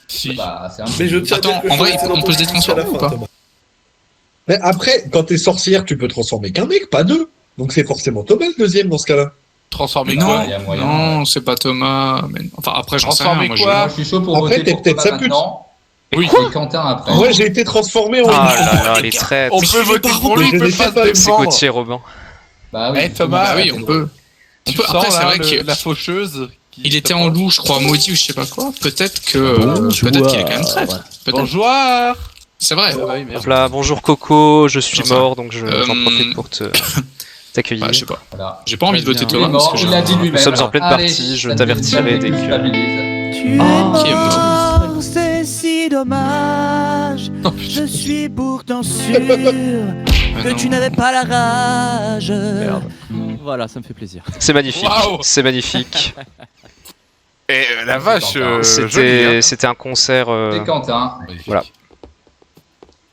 Si. Bah, c'est un Mais je tiens à Attends, dire que en je vrai, suis on peut se détransformer à la ou fin, pas Thomas. Mais après, quand t'es sorcière, tu peux transformer qu'un mec, pas deux. Donc c'est forcément Thomas le deuxième dans ce cas-là. Transformer non, quoi il y a moyen, non, c'est pas Thomas. Mais... Enfin après j'en sais rien. Transformer Moi, quoi Moi, je suis chaud pour Après, voter t'es pour peut-être Thomas sa pute. maintenant. Oui. Et Quentin après. Moi, j'ai été transformé en Ah loup. là là, les les gars. traîtres. On Mais peut je voter vais pas pour lui, je il peut n'ai pas pas- se C'est défendre. Gauthier, Robin. Bah oui. Eh, Thomas, Bah oui, on peut. Tu Après, sens c'est là, vrai que la faucheuse. il était en loup, je crois, maudit ou je sais pas quoi. Peut-être que peut-être qu'il est quand même traître. Peut-être. Bonjour. C'est vrai. Ah bah oui, merde. Hop là, bonjour Coco, je suis J'en sais mort, donc j'en Euh, profite pour t'accueillir. Bah, je sais pas. Voilà. J'ai pas envie de voter Il est Thomas. mort, parce que il j'ai l'a un- dit lui-même. Nous sommes en pleine Allez, partie, je ça t'avertirai me dès que- culpabilise. Tu Ah. Qui est mort c'est si dommage. Je suis pourtant sûr Ah que non. tu n'avais pas la rage. Voilà, ça me fait plaisir. C'est magnifique, Waouh. c'est magnifique. Et la vache, joli, hein. C'était un concert. C'est Quentin. Magnifique. Voilà.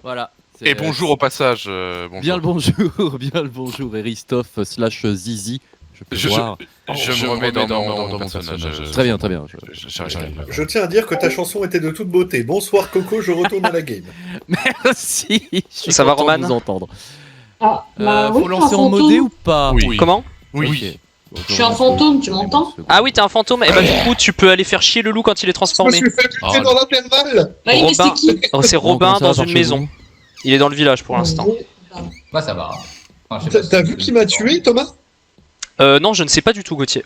Voilà. Et bonjour au passage. Bonjour. Bien le bonjour, bien le bonjour, Eristoff / Zizi. Je peux voir. Je me remets dans mon personnage. Très bien, très bien. J'arrive. Je tiens à dire que ta chanson était de toute beauté. Bonsoir Coco, je retourne à la game. Merci. Je suis Ça va, content de Roman vous entendre. Ah, bah oui, Faut je suis lancer un en modé fantôme. ou pas Oui. Comment Oui. Ok. Je suis un fantôme, tu m'entends? Ah oui, t'es un fantôme. Et bah du coup, tu peux aller faire chier le loup quand il est Je me transformé. suis fait buter Oh, dans l'intervalle. Bah, il restait Robin. qui? Oh, c'est Bon, Robin comment ça dans va par une chez maison. vous Il est dans le village pour l'instant. Bah, ça va. Enfin, je sais pas T'as si- vu qui m'a tué, Thomas? Non, je ne sais pas du tout, Gauthier.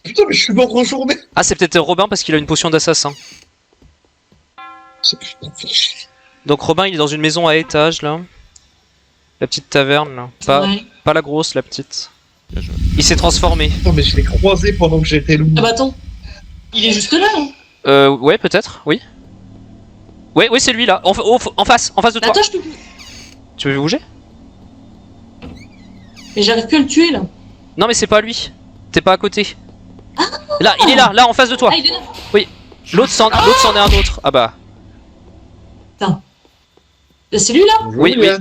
Putain, mais je suis mort en journée. Ah, c'est peut-être Robin parce qu'il a une potion d'assassin. Donc Robin, il est dans une maison à étage là. La petite taverne là. Pas la grosse, la petite. Bien joué. Il s'est transformé. Putain, mais je l'ai croisé pendant que j'étais loup. Ah bah attends, il est juste là, hein. Ouais, peut-être, oui. Ouais, oui, c'est lui là. En face de toi. Attends, je peux plus. Tu veux bouger? Mais j'arrive plus à le tuer là. Non, mais c'est pas lui. T'es pas à côté. Là, il est là, en face de toi. Ah, il est là. L'autre c'en est un autre. Ah bah. Bah, c'est lui là. Bonjour, Oui. Yann.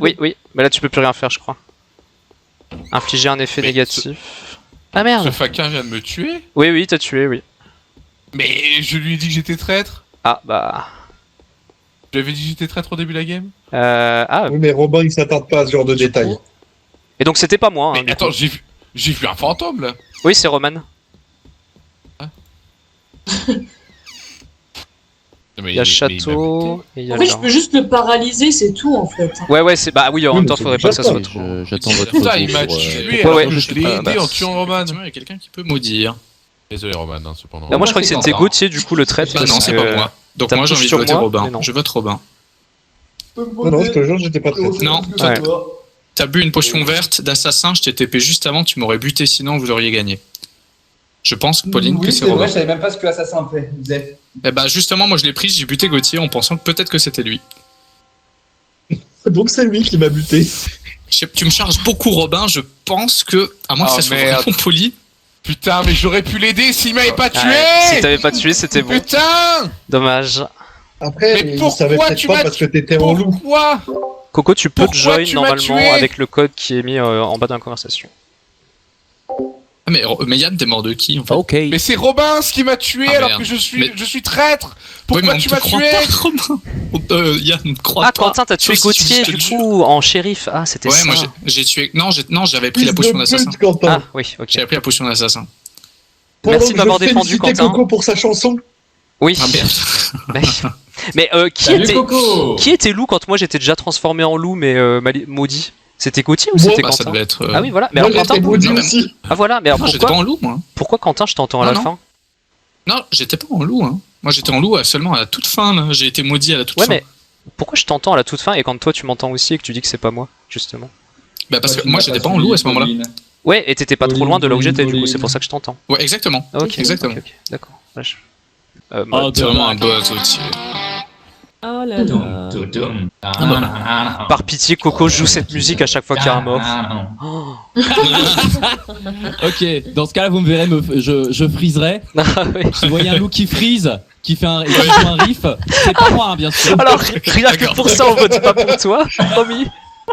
Mais là, tu peux plus rien faire, je crois. Infliger un effet Mais négatif. Ah Ce merde. faquin vient de me tuer. Oui, t'as tué, oui. Mais je lui ai dit que j'étais traître. Ah bah. J'avais dit que j'étais traître au début de la game. Ah, Oui, mais Robin, il s'attarde pas à ce genre de détails. et donc c'était pas moi. Hein, Mais du attends, coup. j'ai vu un fantôme là. Oui, c'est Roman. Il y a château et il y a En fait, je jardin. peux juste le paralyser, c'est tout en fait. Ouais, c'est bah oui, en Oui, même mais temps, c'est faudrait pas que ça déjà soit ça. trop. J'attends votre Putain, il m'a retour, tué Ouais, alors ouais. que je l'ai aidé en tuant Roman. Effectivement, il y a quelqu'un qui peut maudire. Désolé Roman, hein, cependant. Bah, moi, je crois que c'est c'était Quentin. Gauthier, du coup, le traître. Bah non, parce c'est que- pas moi. Donc t'as moi j'ai plus envie de sur voter moi, Robin. mais non. Je vote Robin. Non, je te jure, j'étais pas très. Non, Ouais. t'as bu une potion verte d'assassin, je t'ai TP juste avant, tu m'aurais buté sinon vous auriez gagné. Je pense, Pauline, que Oui, c'est c'est vrai, Robin. je savais même pas ce que Assassin fait. Zef. Eh bah justement, moi je l'ai prise, j'ai buté Gauthier en pensant que peut-être que c'était lui. Donc c'est lui qui m'a buté. Tu me charges beaucoup Robin, je pense que, à moins que Oh, ça soit merde. vraiment poli, Putain, mais j'aurais pu l'aider s'il m'avait pas tué. Ouais, si t'avais pas tué, c'était bon. Putain. Dommage. Après, Mais il pourquoi savait peut-être tu pas m'as- parce que t'étais en loup. Pourquoi? Coco, tu peux te Pourquoi join tu m'as normalement tué avec le code qui est mis en bas de la conversation. Ah, mais Yann, t'es mort de qui en fait? Ok. Mais c'est Robin ce qui m'a tué Ah, alors merde. que je suis Mais- traître. Oui, Pourquoi mais tu on m'as te croit tué? pas, Robin. Yann, on te croit Ah, pas. Quentin, t'as tué Sauf si tu Gauthier te du jure. coup en shérif. Ah, c'était Ouais, ça. moi j'ai tué. Non, j'avais pris la Fils potion de d'assassin. pute, Quentin. Ah, oui, ok. J'avais pris la potion d'assassin. Pendant Merci de que m'avoir je défendu, félicitais Quentin. Coco pour sa chanson. Oui. Ah merde. Mais qui Salut était Coco. qui était loup quand moi j'étais déjà transformé en loup mais maudit? C'était Gauthier ou Moi, c'était Bah, ça Quentin? devait être. Ah oui, voilà. Mais Moi, alors, j'étais Quentin. maudit Non, mais- aussi. Ah voilà. Mais alors, Non, j'étais pas pourquoi en loup, moi. pourquoi Quentin je t'entends à Non, la non. fin? Non, j'étais pas en loup. Hein. Moi, j'étais en loup seulement à la toute fin. Là. J'ai été maudit à la toute Ouais, fin. mais pourquoi je t'entends à la toute fin et quand toi tu m'entends aussi et que tu dis que c'est pas moi justement? Bah, parce que Tu moi, m'as j'étais pas en loup à ce moment-là. Pauline. Ouais, et t'étais pas trop Pauline, loin de là où j'étais du coup, Pauline. c'est pour ça que je t'entends. Ouais, exactement. Ah, ok, Exactement. ok, d'accord. Ouais, C'est vraiment un buzz au-dessus. Oh là Tudum, là. tudum. Par pitié, Coco joue cette musique à chaque fois qu'il y a un mort. Oh. Ok, dans ce cas-là, vous me verrez, je friserai. Ah, oui. Si vous voyez un loup qui frise, qui fait un riff, c'est pas moi, hein, bien sûr. Alors, rien que pour ça, on vote pas pour toi, promis,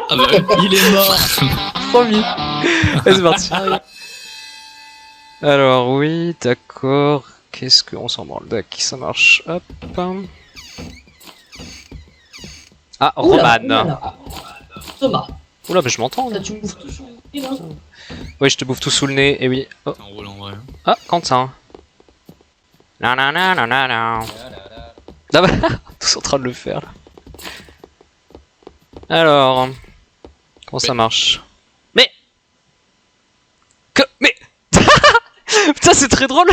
Ah bah, ouais. Il est mort. promis. Allez, c'est parti. Alors, oui, d'accord. Qu'est-ce qu'on s'en branle? Dac, ça marche. Hop. Ah, Oula, Roman. oula. Thomas, Oula, mais je m'entends. là, tu me bouffes tout sur le nez, là. Oui, je te bouffe tout sous le nez, et oui. Oh. En roulant, ouais. Ah, Quentin. Non, non, non, non, non, non. Ah bah, tous en train de le faire, là. Alors... Comment ça marche? Mais... Mais... Putain, c'est très drôle.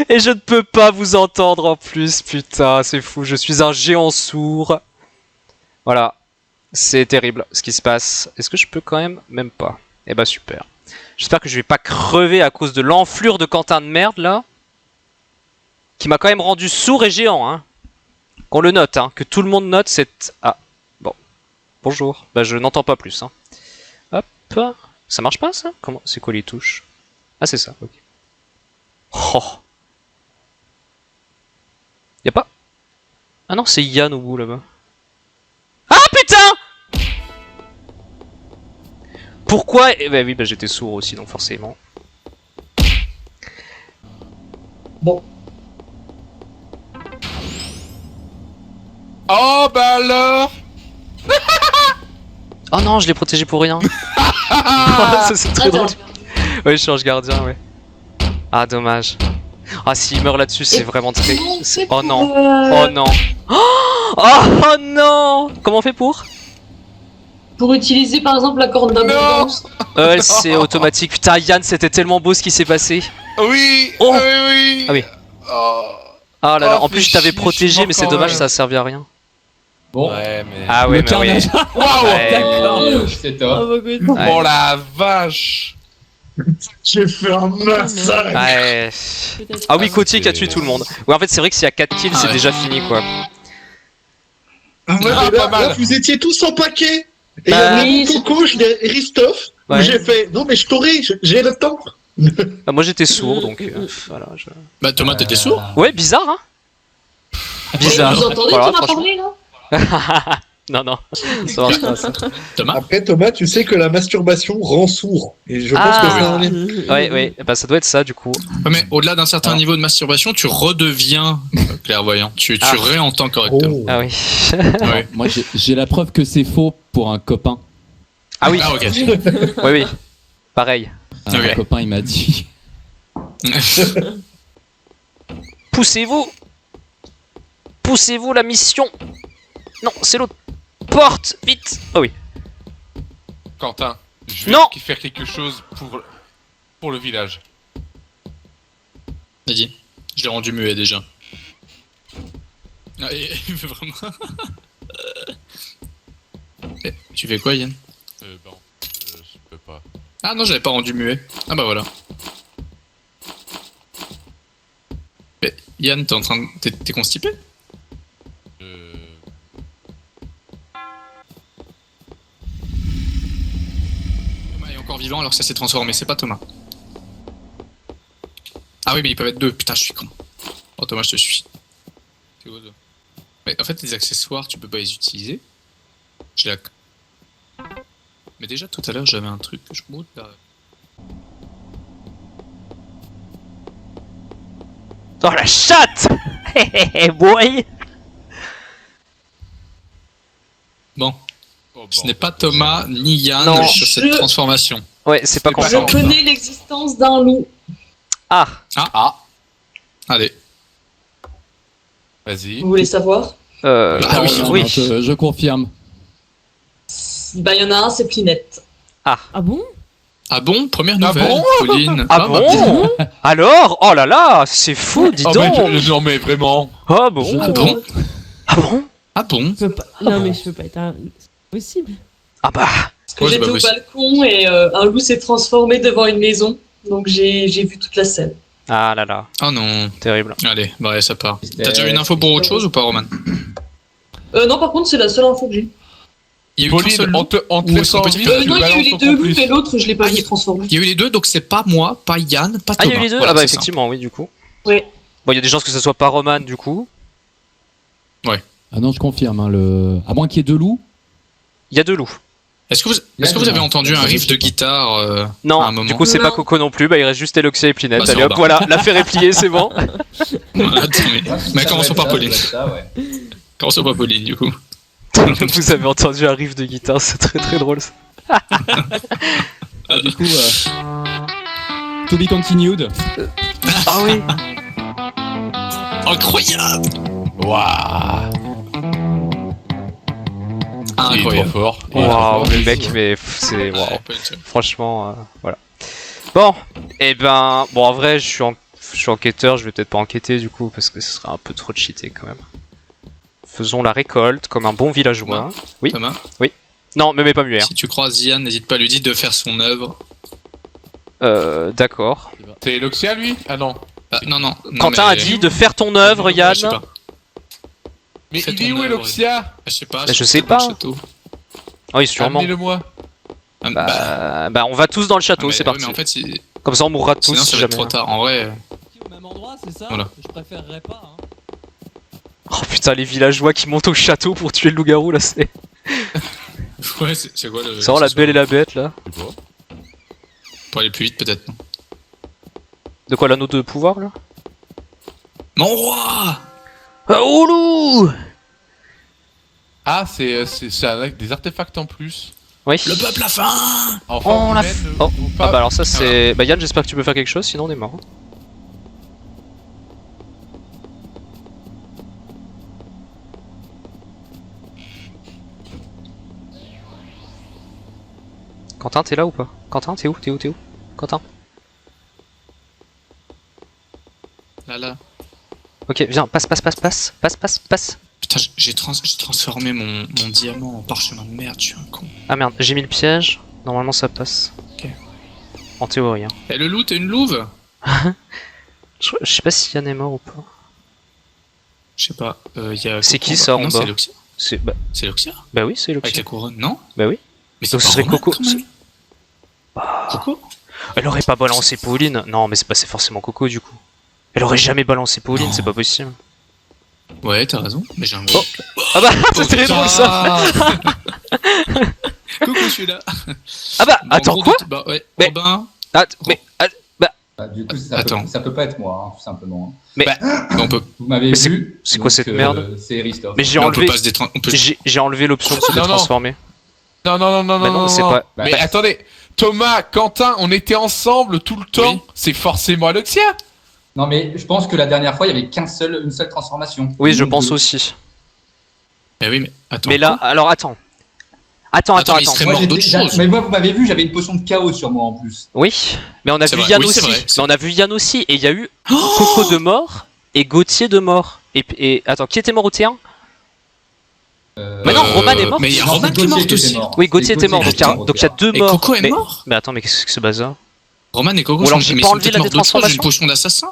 Et je ne peux pas vous entendre en plus, putain, c'est fou, je suis un géant sourd. Voilà. C'est terrible ce qui se passe. Est-ce que je peux quand même? Même pas. Eh bah super. J'espère que je vais pas crever à cause de l'enflure de Quentin de merde là. Qui m'a quand même rendu sourd et géant, hein. Qu'on le note, hein. Que tout le monde note cette... Ah, bon. Bonjour. Bah je n'entends pas plus, hein. Hop. Ça marche pas ça? Comment? C'est quoi les touches? Ah c'est ça, ok. Oh. Y'a pas... Ah non, c'est Yann au bout là-bas. Ah putain! Pourquoi? Eh bah oui, bah j'étais sourd aussi, donc forcément. Bon, Oh bah alors. Oh non, je l'ai protégé pour rien. Ça c'est très drôle. attends. Ouais, je change gardien, ouais. Ah, dommage. Ah, s'il meurt là-dessus, c'est vraiment très... Comment on fait Oh pour, non. Oh non. Oh non. Comment on fait pour? Pour utiliser par exemple la corde d'abondance. Ouais, c'est automatique. Putain, Yann, c'était tellement beau ce qui s'est passé. Oui. Oh. Oui, oui. Ah oui. Oh. Ah là là, Oh, en plus je fais t'avais chier, protégé, je mais c'est m'en dommage, quand ça a servi à rien. Bon, Ouais, mais. Ah ouais, Le mais oui. carnage. Waouh. Ouais. D'accord. c'est Oh, top. bah, écoute. Ouais. Oh la vache. J'ai fait un massacre. Ouais. Peut-être. Ah oui, Coty qui a tué tout le monde. Ouais, en fait, c'est vrai que s'il y a 4 kills, c'est ouais. déjà fini quoi. Ouais, mais Ah, là, pas mal. là, vous étiez tous en paquet. Et il y Bah, a oui, mon Coco, je l'ai Christophe, où Ouais. j'ai fait non mais je t'aurai, j'ai le temps. Bah, moi j'étais sourd donc voilà. Bah, Thomas, t'étais sourd? Ouais, bizarre hein. Bizarre. Vous entendez Voilà, qu'on a franchement. parlé là? Non, non, ça marche pas ça. Thomas. Après, Thomas, tu sais que la masturbation rend sourd. Et je pense que c'est un lien. Ouais, ouais, bah ça doit être ça du coup. Ouais, mais au-delà d'un certain niveau de masturbation, tu redeviens clairvoyant. Tu réentends correctement. Oh. Ah oui. Ouais. Moi, j'ai la preuve que c'est faux pour un copain. Ah oui. Ah, ok. Oui, oui. Pareil. Un Ok. copain, il m'a dit. Poussez-vous. Poussez-vous la mission. Non, c'est l'autre porte, vite. Oh oui. Quentin, je vais Non. faire quelque chose pour le village. Vas-y. Je l'ai rendu muet déjà. Ah, il veut vraiment. Eh, tu fais quoi, Yann? Bon, je peux pas. Ah non, j'avais pas rendu muet. Ah bah voilà. Mais Yann, t'es en train de. T'es constipé? Thomas est encore vivant alors que ça s'est transformé, c'est pas Thomas. Ah oui, mais ils peuvent être deux. Putain, je suis con. Oh, Thomas, je te suis. C'est quoi ça? Mais en fait, les accessoires, tu peux pas les utiliser. J'ai la. Mais déjà, tout à l'heure, j'avais un truc que je monte là. Oh la chatte. Boy. Bon, Oh, ce bon. n'est pas Thomas ni Yann Non. sur cette transformation. Ouais, c'est pas C'est pas Quentin. Je connais l'existence d'un loup. Ah. Allez. Vas-y. Vous voulez savoir? Ah oui, Non, oui. non, je confirme. Bah, il y en a un, c'est Plinette. Ah bon? Ah bon? Première Ah nouvelle, bon Pauline. Ah bah, bon? Alors? Oh là là, c'est fou, dis Oh, donc. non, mais vraiment. Ah bon? Je Ah te bon? Ah bon? Ah bon? Je peux pas... Non, mais je peux pas être un... C'est possible. Ah bah. Parce que Ouais, c'est j'étais pas au possible. balcon et un loup s'est transformé devant une maison. Donc j'ai vu toute la scène. Ah là là, Ah non. terrible. Allez, bah ouais, ça part. T'as déjà une info pour autre chose ou pas, Roman? Non, par contre, c'est la seule info que j'ai. Il y a eu qu'un seul Pauline, loup. on te Ou laisse son en petit vie, frère. tu Non, il y a eu balances les ton deux loups, complice. mais l'autre, je l'ai pas Ah, vu transformer. Il y a eu les deux, donc c'est pas moi, pas Yann, pas Ah, Thomas. il y a eu les deux? Voilà, Ah bah c'est ça. effectivement, oui, du coup. Oui. Bon, il y a des chances que ce soit pas Roman, du coup. Ah non, je confirme. Hein, À moins qu'il y ait deux loups. Il y a deux loups. Est-ce que vous avez entendu un riff de guitare à un Non, moment? du coup, c'est Non. pas Coco non plus. Bah, il reste juste Eloxia et Plinette. Bah, ça Allez hop, va. voilà, l'affaire est pliée, c'est bon. Attends, mais commençons par Pauline. Ouais. Commençons par Pauline, du coup. Vous avez entendu un riff de guitare, c'est très très drôle ça. Ah, du coup, to be continued. Ah oui. Incroyable! Waouh. Il est trop Incroyable. fort. Waouh, le mec, mais pff, c'est. Waouh. Franchement, voilà. Bon, et ben. Bon, en vrai, je suis enquêteur, je vais peut-être pas enquêter du coup, parce que ce serait un peu trop cheaté quand même. Faisons la récolte comme un bon villageois. Oui. Thomas, Non, me mets pas muet. si tu croises Yann, n'hésite pas à lui dire de faire son œuvre. D'accord. C'est Eloxia, lui? Ah non. Ah, non. Quentin a dit de faire ton œuvre, Yann. Je sais pas. Mais Fais il est ton où, œuvre. Eloxia? Je sais pas. Je c'est sais peut-être dans pas. le château. Oui, sûrement. Amenez-le-moi. Ah, bah, Bah, on va tous dans le château, mais- c'est ouais, parti. mais en fait, c'est- Comme ça, on mourra tous sinon si ça va être jamais. trop tard. En vrai, Au même endroit, c'est ça? Voilà. Je préférerais pas. Hein. Oh putain, les villageois qui montent au château pour tuer le loup-garou là, c'est. ouais, c'est quoi le. C'est vraiment la belle et la bête là. Pour aller plus vite, peut-être, non? De quoi, l'anneau de pouvoir là? Mon roi! Ah, oh loup! Ah, c'est avec des artefacts en plus. Oui. Le peuple a faim! En Oh, forme la humaine, Oh. ou Ah pas. bah alors ça c'est... Bah Yann, j'espère que tu peux faire quelque chose, sinon on est mort. Quentin, t'es là ou pas? Quentin, t'es où? T'es où? Quentin? Là. Ok, viens, passe. Putain, j'ai transformé mon diamant en parchemin de merde, je suis un con. Ah merde, j'ai mis le piège, normalement ça passe. Ok. En théorie, hein. Eh, le loup, t'es une louve? Je sais pas si Yann est mort ou pas. Je sais pas. Y a C'est Coco, qui, ça, en Non, bas c'est Loxia. C'est... C'est Loxia? Bah oui, c'est Avec Loxia. la couronne, non? Bah oui. Mais Donc c'est ce pas serait Romain, Coco. quand même. Coco? Elle aurait pas balancé Pauline. Non, mais c'est forcément Coco du coup. Elle aurait jamais balancé Pauline, Non. c'est pas possible. Ouais, t'as raison, mais j'ai un Oh. gros. Ah bah, c'était drôle ça. Coucou, je suis là. Ah bah, Bon, attends, gros quoi? doute- Bah ouais, Mais- Robin. Bah, du coup, ça Attends. ça peut pas être moi, hein, tout simplement. On peut, Vous m'avez Mais c'est- vu. c'est quoi donc, cette merde C'est Christophe. Mais j'ai on peut enlevé, pas se détran- on peut- j'ai enlevé l'option de se Non, non. transformer. Non, non, non, non, Bah non, non, non, c'est non. pas- Mais Bah, attendez, Thomas, Quentin, on était ensemble tout le temps. Oui. C'est forcément Alexia. Non, mais je pense que la dernière fois, il y avait une seule transformation. Oui, je Une, pense deux. aussi. Eh oui, mais attends. Mais là, alors attends. Attends. Attends, il serait Moi, mort j'étais- d'autre chose. Mais moi, vous m'avez vu, j'avais une potion de chaos sur moi en plus. Oui, mais on a C'est vu vrai, Yann oui, c'est aussi. vrai, c'est Mais on a vu Yann aussi, et il y a eu Coco de mort et Gauthier de mort. Et attends, qui était mort au T1? Mais non, Roman est mort. Mais il y a Non, Roman c'est qui est Gauthier mort qui aussi. était mort. Oui, Gauthier C'est était mort, Gauthier donc il y a, qui donc il y a deux Et morts. Coco est mais... mort. mais attends, mais qu'est-ce que c'est bazar? Roman et Coco Ou alors sont j'ai mais pas ils sont enlevé peut-être la morts d'autre chose, détransformation. une potion d'assassin.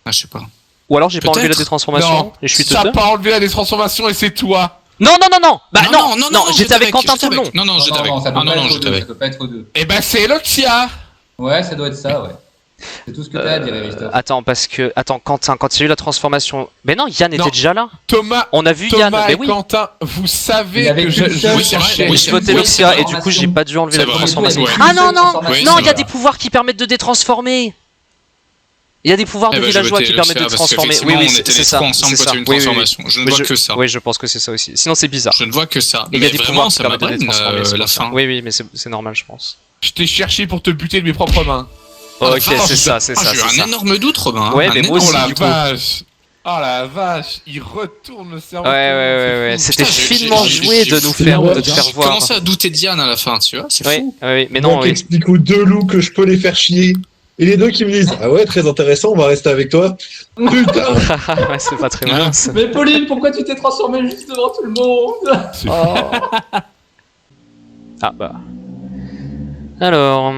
Ah, je sais pas. Ou alors j'ai pas enlevé la Peut-être. détransformation Non, et je suis ça a teuteux. pas enlevé la détransformation et c'est toi. Non, bah non, j'étais j'étais avec Quentin j'étais tout le long. avec. Non, j'étais avec. ça peut Ah non, pas non, être j'étais deux, avec. ça peut pas être deux. Eh ben c'est Alexia. Ouais, ça doit être ça, ouais. C'est tout ce que t'as à dire, Christophe. Attends, parce que. Attends, Quentin, quand il y a eu la transformation. Mais non, Yann était Non. déjà là. Thomas, On a vu Yann, Thomas mais et oui. Quentin, vous Il y savez avait que qu'une je seule vous Oui, c'est vrai, cherchais. oui, Je votais oui, Luxia c'est et du coup j'ai pas dû enlever C'est la vrai. transformation. Ouais. Ah non, Oui, non, c'est il y a vrai. des pouvoirs qui permettent de détransformer. Il y a des pouvoirs de Eh ben, je villageois votais qui permettent de Luxia parce transformer. qu'effectivement, Oui, on c'est était les ça. trois ensemble c'est quand il y a ça. eu une Oui, oui, transformation. Je ne oui. vois que ça. Oui, je pense que c'est ça aussi. Sinon c'est bizarre. Je ne vois que ça. Il y Mais a des vraiment, pouvoirs qui ça permettent de m'abrène détransformer. c'est la pour ça. fin. Oui, mais c'est normal, je pense. Je t'ai cherché pour te buter de mes propres mains. Oh, Ok, la vache. c'est ça, c'est Ah, ça. J'ai eu c'est un ça. énorme doute, Robin. Ouais, Un mais moi énorme Oh aussi, la du coup. vache. Oh la vache. Il retourne le cerveau. Ouais. C'est fou. C'était Putain, j'ai- finement j'ai- joué j'ai- de nous j'ai- faire, de j'ai- te faire J'ai voir. commencé à douter de Diane à la fin, tu vois. C'est Oui, fou. oui, mais Moi non, qui oui. explique aux deux loups que je peux les faire chier. Et les deux qui me disent ah ouais, très intéressant, on va rester avec toi. Putain. Ouais, c'est pas très malin. ça. Mais Pauline, pourquoi tu t'es transformé juste devant tout le monde? Ah bah. Alors.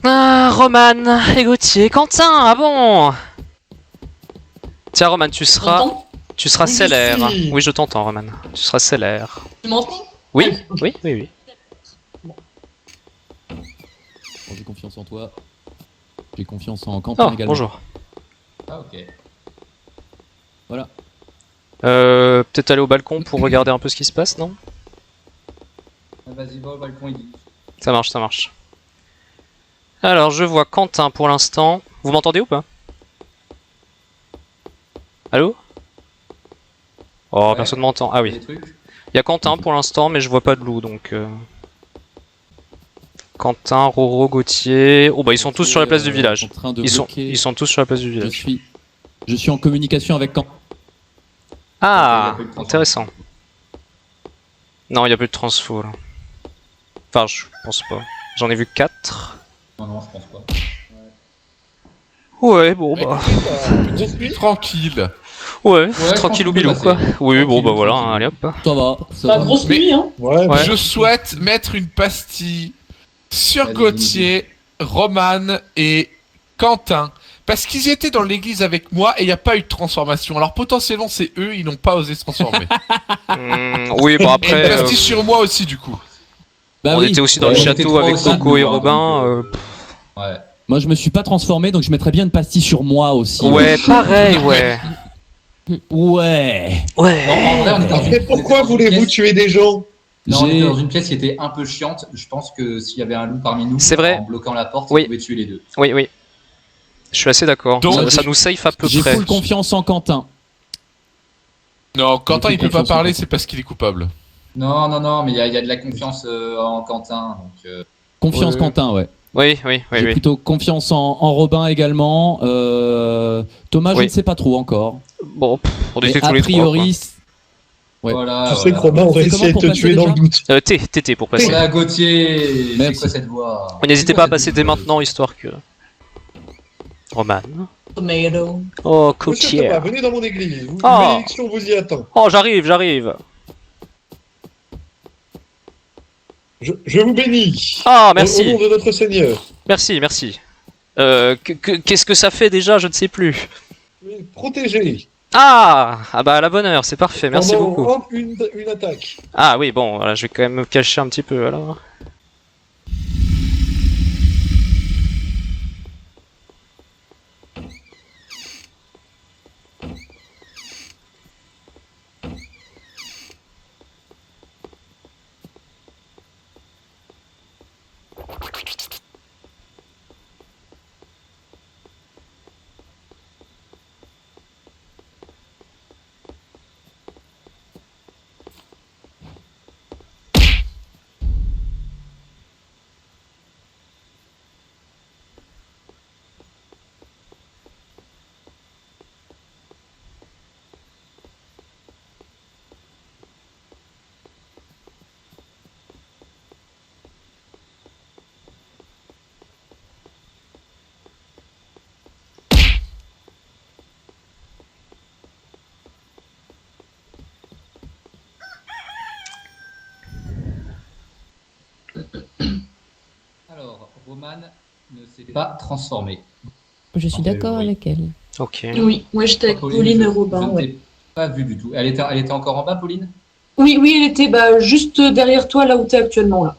Ah, Roman et Gauthier, Quentin, ah bon. Tiens, Roman, tu seras T'entends? Tu seras Oui, célère. si. Oui, je t'entends, Roman. Tu seras célère. Tu m'entends? Oui, oui. Bon, j'ai confiance en toi. J'ai confiance en Quentin Oh, également. bonjour. Ah, ok. Voilà. Peut-être aller au balcon pour regarder un peu ce qui se passe, non? Vas-y, va au balcon, il dit. Ça marche. Alors, je vois Quentin pour l'instant. Vous m'entendez ou pas? Allô? Oh, Ouais. personne m'entend. Ah oui. Des trucs. Il y a Quentin pour l'instant, mais je vois pas de loup, donc... Quentin, Roro, Gauthier... Oh bah ils sont tous sur la place du village. En train de Ils bloquer. sont tous sur la place du Je village. suis en communication avec Quentin. Ah, Il y a plus de transfo. intéressant. Non, il n'y a plus de transfo là. Enfin, je pense pas. J'en ai vu 4. Non, je pense pas. Ouais, bon bah... Tranquille. Ouais, Ouais, tranquille ou tranquille, bilou quoi. bah, Oui, bon tranquille, bah voilà, tranquille. allez hop. Ça va. Ça Pas va. grosse Mais- nuit, hein. Ouais, Ouais. Je souhaite mettre une pastille sur Vas-y, Gauthier, Roman et Quentin. Parce qu'ils étaient dans l'église avec moi et il n'y a pas eu de transformation. Alors potentiellement c'est eux, ils n'ont pas osé se transformer. Oui, bon Et une après... pastille sur moi aussi du coup. Bah on oui. était aussi dans Ouais, le on était château trois avec aussi, Coco et nous, hein, Robin. donc, Ouais. Moi, je me suis pas transformé, donc je mettrais bien une pastille sur moi aussi. Ouais, pareil, ouais. Ouais. Ouais. En vrai, on est dans Mais une- pourquoi on est dans une voulez-vous pièce- tuer des gens? Non, on J'ai- était dans une pièce qui était un peu chiante. Je pense que s'il y avait un loup parmi nous, C'est vrai. en bloquant la porte, Oui. il pouvait tuer les deux. Oui. Je suis assez d'accord. Donc- Ça nous safe à peu J'ai près. full confiance en Quentin. Non, Quentin J'ai il peut pas confiance en parler, Quentin. c'est parce qu'il est coupable. Non, mais il y a de la confiance en Quentin. Donc, Confiance Ouais. Quentin, ouais. Oui. J'ai plutôt confiance en Robin également. Thomas, je Oui. ne sais pas trop encore. Bon, on Mais était tous a les trois. priori, Ouais. voilà. Tu sais que Romain aurait C'est comment essayé de pour te passer tuer dans le déjà doute. TT pour passer. Voilà, Gauthier, c'est Merci. quoi cette voix? Mais n'hésitez C'est pas à quoi passer cette dès voix maintenant, histoire que... Roman. Tomato. Oh, Monsieur Gauthier. Thomas, venez dans mon église. Ah. L'élection vous y attend. Oh, j'arrive. Je vous bénis. Ah, Au merci. nom de notre Seigneur. Merci. Qu'est-ce que ça fait déjà? Je ne sais plus. Protégez. Ah bah à la bonne heure, c'est parfait, merci Pendant beaucoup. une attaque. Ah oui, bon, voilà, je vais quand même me cacher un petit peu alors. Roman ne s'était pas transformé. Je suis d'accord avec elle. Ok. Oui, moi j'étais avec Pauline et Robin. Je ne Ouais. t'ai pas vu du tout. Elle était encore en bas, Pauline? Oui, oui, elle était juste derrière toi, là où tu es actuellement. Là.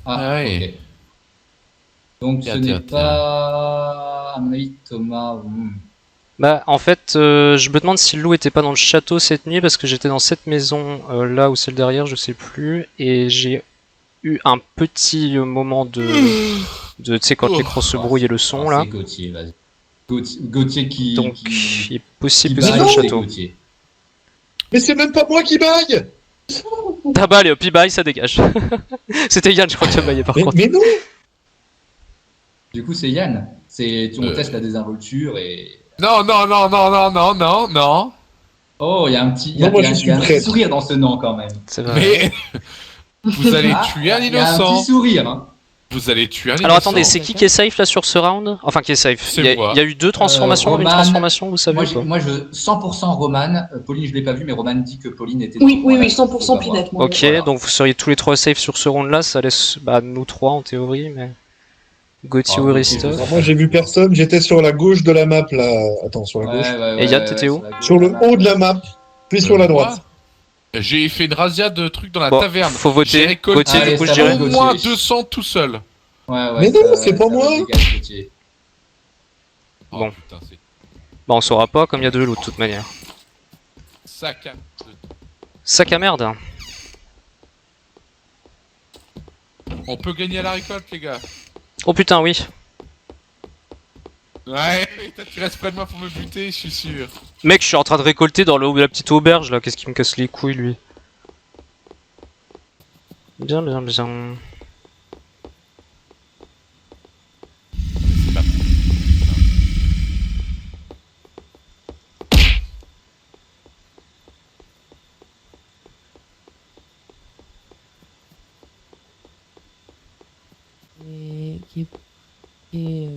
Ah, ouais. ok. Donc Tiens, ce tiens, n'est pas, à mon avis, Thomas. Bah, en fait, je me demande si le loup était pas dans le château cette nuit parce que j'étais dans cette maison là ou celle derrière, je sais plus, et j'ai eu un petit moment de tu sais, quand l'écran se brouille et le son là. C'est Gauthier, vas-y. Gauthier qui. Donc, qui- il est possible qui que c'est baille, dans le c'est château. Gauthier. Mais c'est même pas moi qui baille. Ah bah, allez hop, il baille, ça dégage. C'était Yann, je crois, qui a baillé par contre. Mais non. Du coup, c'est Yann. On teste la désinvolture et. Non, non, non, non, non, non, non, non. Oh, il y a un petit, Non, moi, je il suis y a un petit prêtre. sourire dans ce nom quand même. C'est vrai. Mais vous allez Ah, tuer un il y a un innocent. petit sourire. Hein. Vous allez tuer un innocent. Alors attendez, c'est qui est safe là sur ce round? Enfin, qui est safe? C'est Il moi. y a eu deux transformations, une Roman, transformation, vous savez ou pas? Moi, je 100% Roman. Pauline, je l'ai pas vu, mais Roman dit que Pauline était. Oui, oui, dans- oui, 100% Pinette. moi. Ok, Voilà. donc vous seriez tous les trois safe sur ce round là, ça laisse nous trois en théorie, mais. Gauthier ou Christophe. Alors moi j'ai vu personne, j'étais sur la gauche de la map là. Attends, sur la gauche. Et Yann, t'étais où? Sur le haut de la map, puis sur la droite. Moi, j'ai fait une razzia de trucs dans la Bon, taverne. faut voter. J'ai récolté Gauthier, du coup, je au dirais moins Gauthier. 200 tout seul. Mais non, c'est pas moi. Bon. Oh, putain, c'est Bah on saura pas comme il y a deux loups de toute manière. sac à... Sac à merde. On peut gagner à la récolte, les gars. Oh putain, oui. Ouais, tu restes près de moi pour me buter, je suis sûr. Mec, je suis en train de récolter dans la petite auberge là, qu'est-ce qui me casse les couilles lui? Bien, bien, bien. C'est pas... Et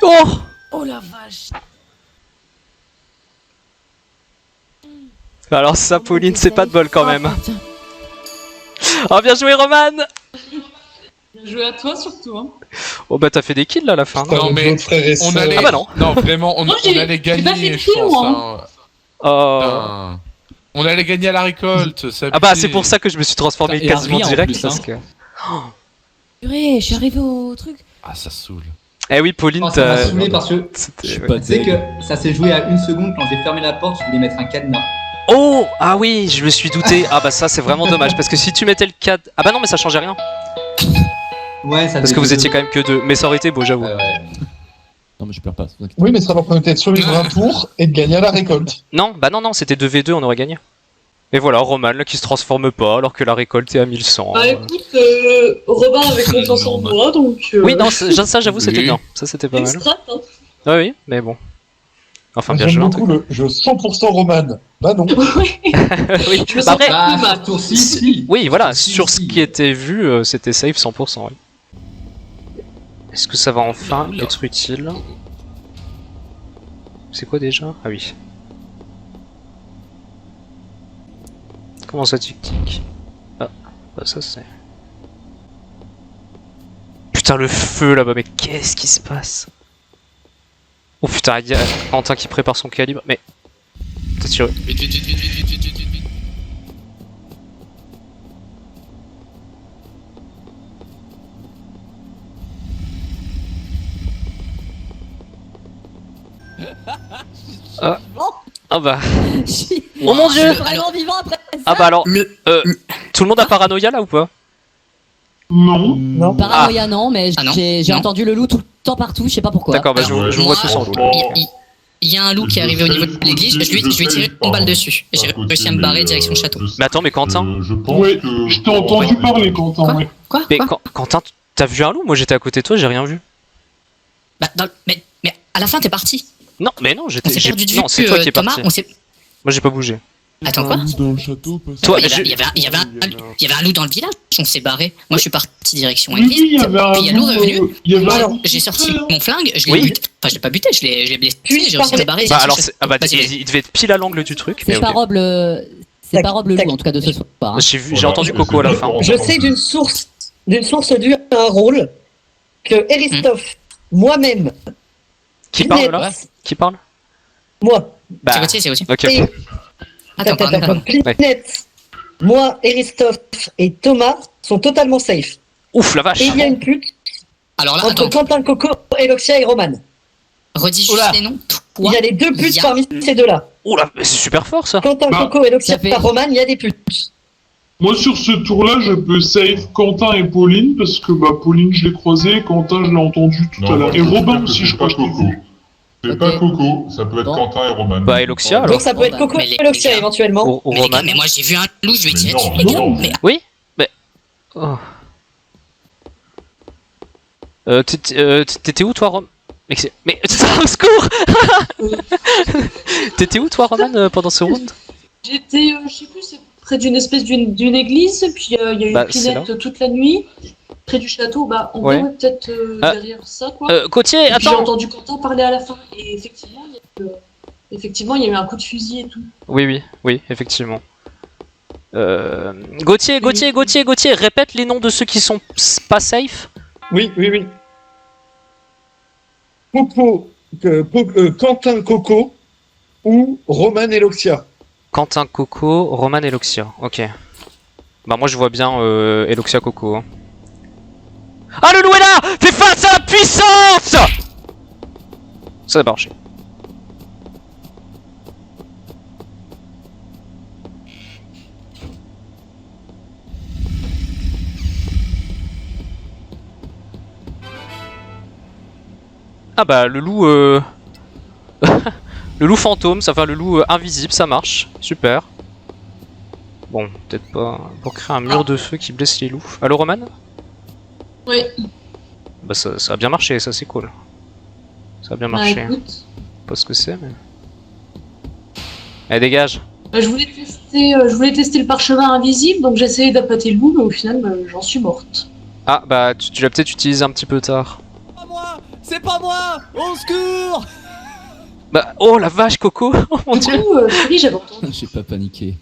Oh! oh la vache. Alors ça, Pauline, c'est pas de bol quand même. putain. Oh, bien joué, Roman! Bien joué à toi surtout. Hein. Oh bah t'as fait des kills là à la fin. Non, mais on allait... Ah bah non. Non, vraiment, on Moi, allait j'ai pas fait gagner, de je kill, pense. moi, hein. Oh. Putain. On allait gagner à la récolte. Ça Ah bah abusé. c'est pour ça que je me suis transformé Putain, et quasiment rien en direct plus, parce hein. que... Purée, je suis arrivé au truc. Ah, ça saoule. Eh oui, Pauline, Oh, ça m'a t'as... saoulé parce que C'était- Je suis ouais. pas tu sais deg. que ça s'est joué à une seconde quand j'ai fermé la porte, je voulais mettre un cadenas. Oh! Ah oui, je me suis douté. Ah bah ça c'est vraiment dommage parce que si tu mettais le cadre... Ah bah non mais ça changeait rien. Ouais, ça Parce que vous étiez quand même que deux. Mais ça aurait été beau, j'avoue. Ouais. Non, mais je pleure pas. vous inquiétez Oui, mais ça leur permettait de survivre un tour et de gagner à la récolte. Non, bah non, non, c'était 2v2, on aurait gagné. Et voilà, Roman là qui se transforme pas alors que la récolte est à 1100. Bah écoute, Robin avait confiance en moi, donc. Oui, non, ça j'avoue, c'était Oui. bien. Ça c'était pas mal. Extra, hein. Ah oui, mais bon. Enfin, bien J'aime joué en beaucoup tout le jeu 100% Roman. Bah non. cas. Oui, Je me bah sens après, pas Ah, mal. sur tour 6, si. oui, voilà, Si, sur si. ce qui était vu, c'était safe 100%. Oui. Est-ce que ça va enfin être utile? C'est quoi déjà? Ah oui. Comment ça tic-tic? Ah, bah ça c'est... Putain le feu là-bas, mais qu'est-ce qui se passe? Oh putain, il y a Quentin qui prépare son calibre, mais... T'es sûr? Vite, vite, vite, vite, vite, vite, vite, vite, vite. Ah bah... Je suis Oh mon dieu! vraiment vivant après ça. Ah bah alors... Mais- tout le monde a paranoïa là ou pas? Non. Paranoïa non, mais Ah non, j'ai non. entendu le loup tout le temps partout, je sais pas pourquoi. D'accord, bah je vous vois tous en loup. Il y a un loup qui est arrivé au niveau de l'église, je lui ai tiré une balle dessus. Et j'ai réussi à me barrer direction le château. Mais attends, mais Quentin? Oui, je t'ai entendu parler, Quentin. Ouais. Quoi? Mais Quoi Quentin, t'as vu un loup? Moi j'étais à côté de toi, j'ai rien vu. Bah, mais à la fin, t'es parti. Non, mais non, On j'étais... s'est perdu de vue. Non, c'est toi qui es Thomas, parti. on s'est. Moi j'ai pas bougé. Attends, quoi? Dans le château, parce... Toi, Il y avait un loup dans le village, on s'est barré. Moi, je suis parti direction Oui, l'église. il y avait un Puis il y a l'eau revenu. il y avait Moi, un- j'ai sorti mon flingue, je l'ai Oui. buté. Enfin, je l'ai pas buté, je l'ai blessé, j'ai réussi à me barrer. Bah direction alors, le ah bah, château. il devait être pile à l'angle du truc, mais C'est ok. pas Rob, C'est pas Rob le loup, en tout cas, de ce soir. Hein. J'ai entendu Coco à la fin. Je sais d'une source due à un rôle que Eristoff, moi-même, Qui parle là? Qui parle? moi, Bah, C'est Gauthier, c'est Gauthier. ok. et Attends, pardon. Plinette, moi, Eristoff et Thomas sont totalement safe. Ouf la vache. Et il y a une pute Alors là, entre attends, Quentin, Coco, Eloxia et Roman. redis juste Oula. les noms. Il y a les deux putes Il y a- parmi ces deux-là. Oula, mais c'est super fort ça. Quentin, Bah, Coco, Eloxia, ça fait- Roman, il y a des putes. Moi, sur ce tour-là, je peux save Quentin et Pauline, parce que bah, Pauline, je l'ai croisée, Quentin, je l'ai entendu tout à l'heure. Et Robin aussi, je crois que je l'ai vu. C'est Ok. pas Coco, ça peut être Bon. Quentin et Roman. Bah Eloxia alors. Donc ça peut être Coco Mais et les Eloxia gars- éventuellement. Ou Mais les Roman. gars, mais moi j'ai vu un loup, je vais Mais tirer non, dessus, les gars. non. Mais Oui, mais. Oh. T'étais où toi, Roman? Mais au secours. T'étais où toi, Roman, pendant ce round? J'étais, je sais plus, c'est près d'une espèce d'une église, puis il y a eu Bah, une c'est pinette toute la nuit. Près du château, bah, on Ouais. voit peut-être Ah. derrière ça, quoi. Gauthier, Et puis j'ai attends. entendu Quentin parler à la fin, et effectivement, il y a eu un coup de fusil et tout. Oui, effectivement. Gauthier, répète les noms de ceux qui sont pas safe. Oui. Coco, Quentin, Coco ou Roman et Loxia. Quentin, Coco, Roman et Loxia. Ok. Bah moi je vois bien Eloxia Coco. Hein. Ah le loup est là! Fais face à la puissance! Ça a marché. Ah bah le loup le loup fantôme, ça fait le loup invisible, ça marche. Super. Bon, peut-être pas pour créer un mur de feu qui blesse les loups. Allo Roman? Oui. Bah ça a bien marché, ça c'est cool. Ça a bien Bah, marché. écoute, Pas ce que c'est mais... Allez dégage. je voulais tester le parchemin invisible, donc j'ai essayé d'appâter le loup, mais au final, bah, j'en suis morte. Ah bah tu l'as peut-être utilisé un petit peu tard. Pas moi. C'est pas moi. Au secours. Bah oh la vache Coco. Oh mon Du dieu. coup, oui, j'avais entendu. J'ai pas paniqué.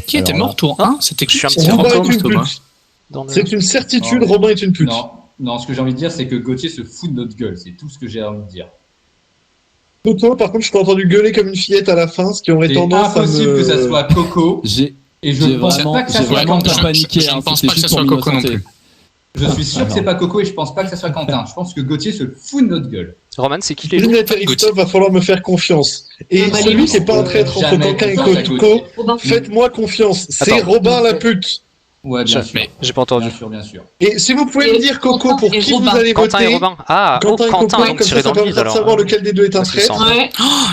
qui était Alors mort tour 1? C'était Je suis un qui? petit C'était Romain fantôme, est une Thomas. pute. Dans le- C'est une certitude, Non. Romain est une pute. Non, ce que j'ai envie de dire, c'est que Gauthier se fout de notre gueule. C'est tout ce que j'ai envie de dire. Coco, par contre, je t'ai entendu gueuler comme une fillette à la fin, ce qui aurait C'est tendance à impossible me... que ça soit Coco. J'ai Et je ne pense pas que ça soit vraiment Quentin. pas paniqué. Je ne hein, pense c'était pas que juste ça soit pour Coco non m'innocenter. plus. Je suis sûr que c'est pas Coco et je pense pas que ça soit Quentin. Je pense que Gauthier se fout de notre gueule. Roman c'est qui les loups? Plinette et Christophe, va falloir me faire confiance. Et Ah, bah, celui les qui n'est pas un traître entre jamais Quentin et confiance à Coco, Gauthier. Robin. faites-moi confiance. C'est Attends. Robin la pute. Ouais, bien sûr. Mais J'ai pas entendu. Bien sûr, bien sûr. Et si vous pouvez Et me dire, Coco, Quentin pour et qui vous Robin. allez Quentin et voter, Robin. Ah oh, Quentin et Quentin Coco, donc comme tiré ça dans le permettra vide de alors. savoir lequel des deux est un Parce que traître. ça- Ouais.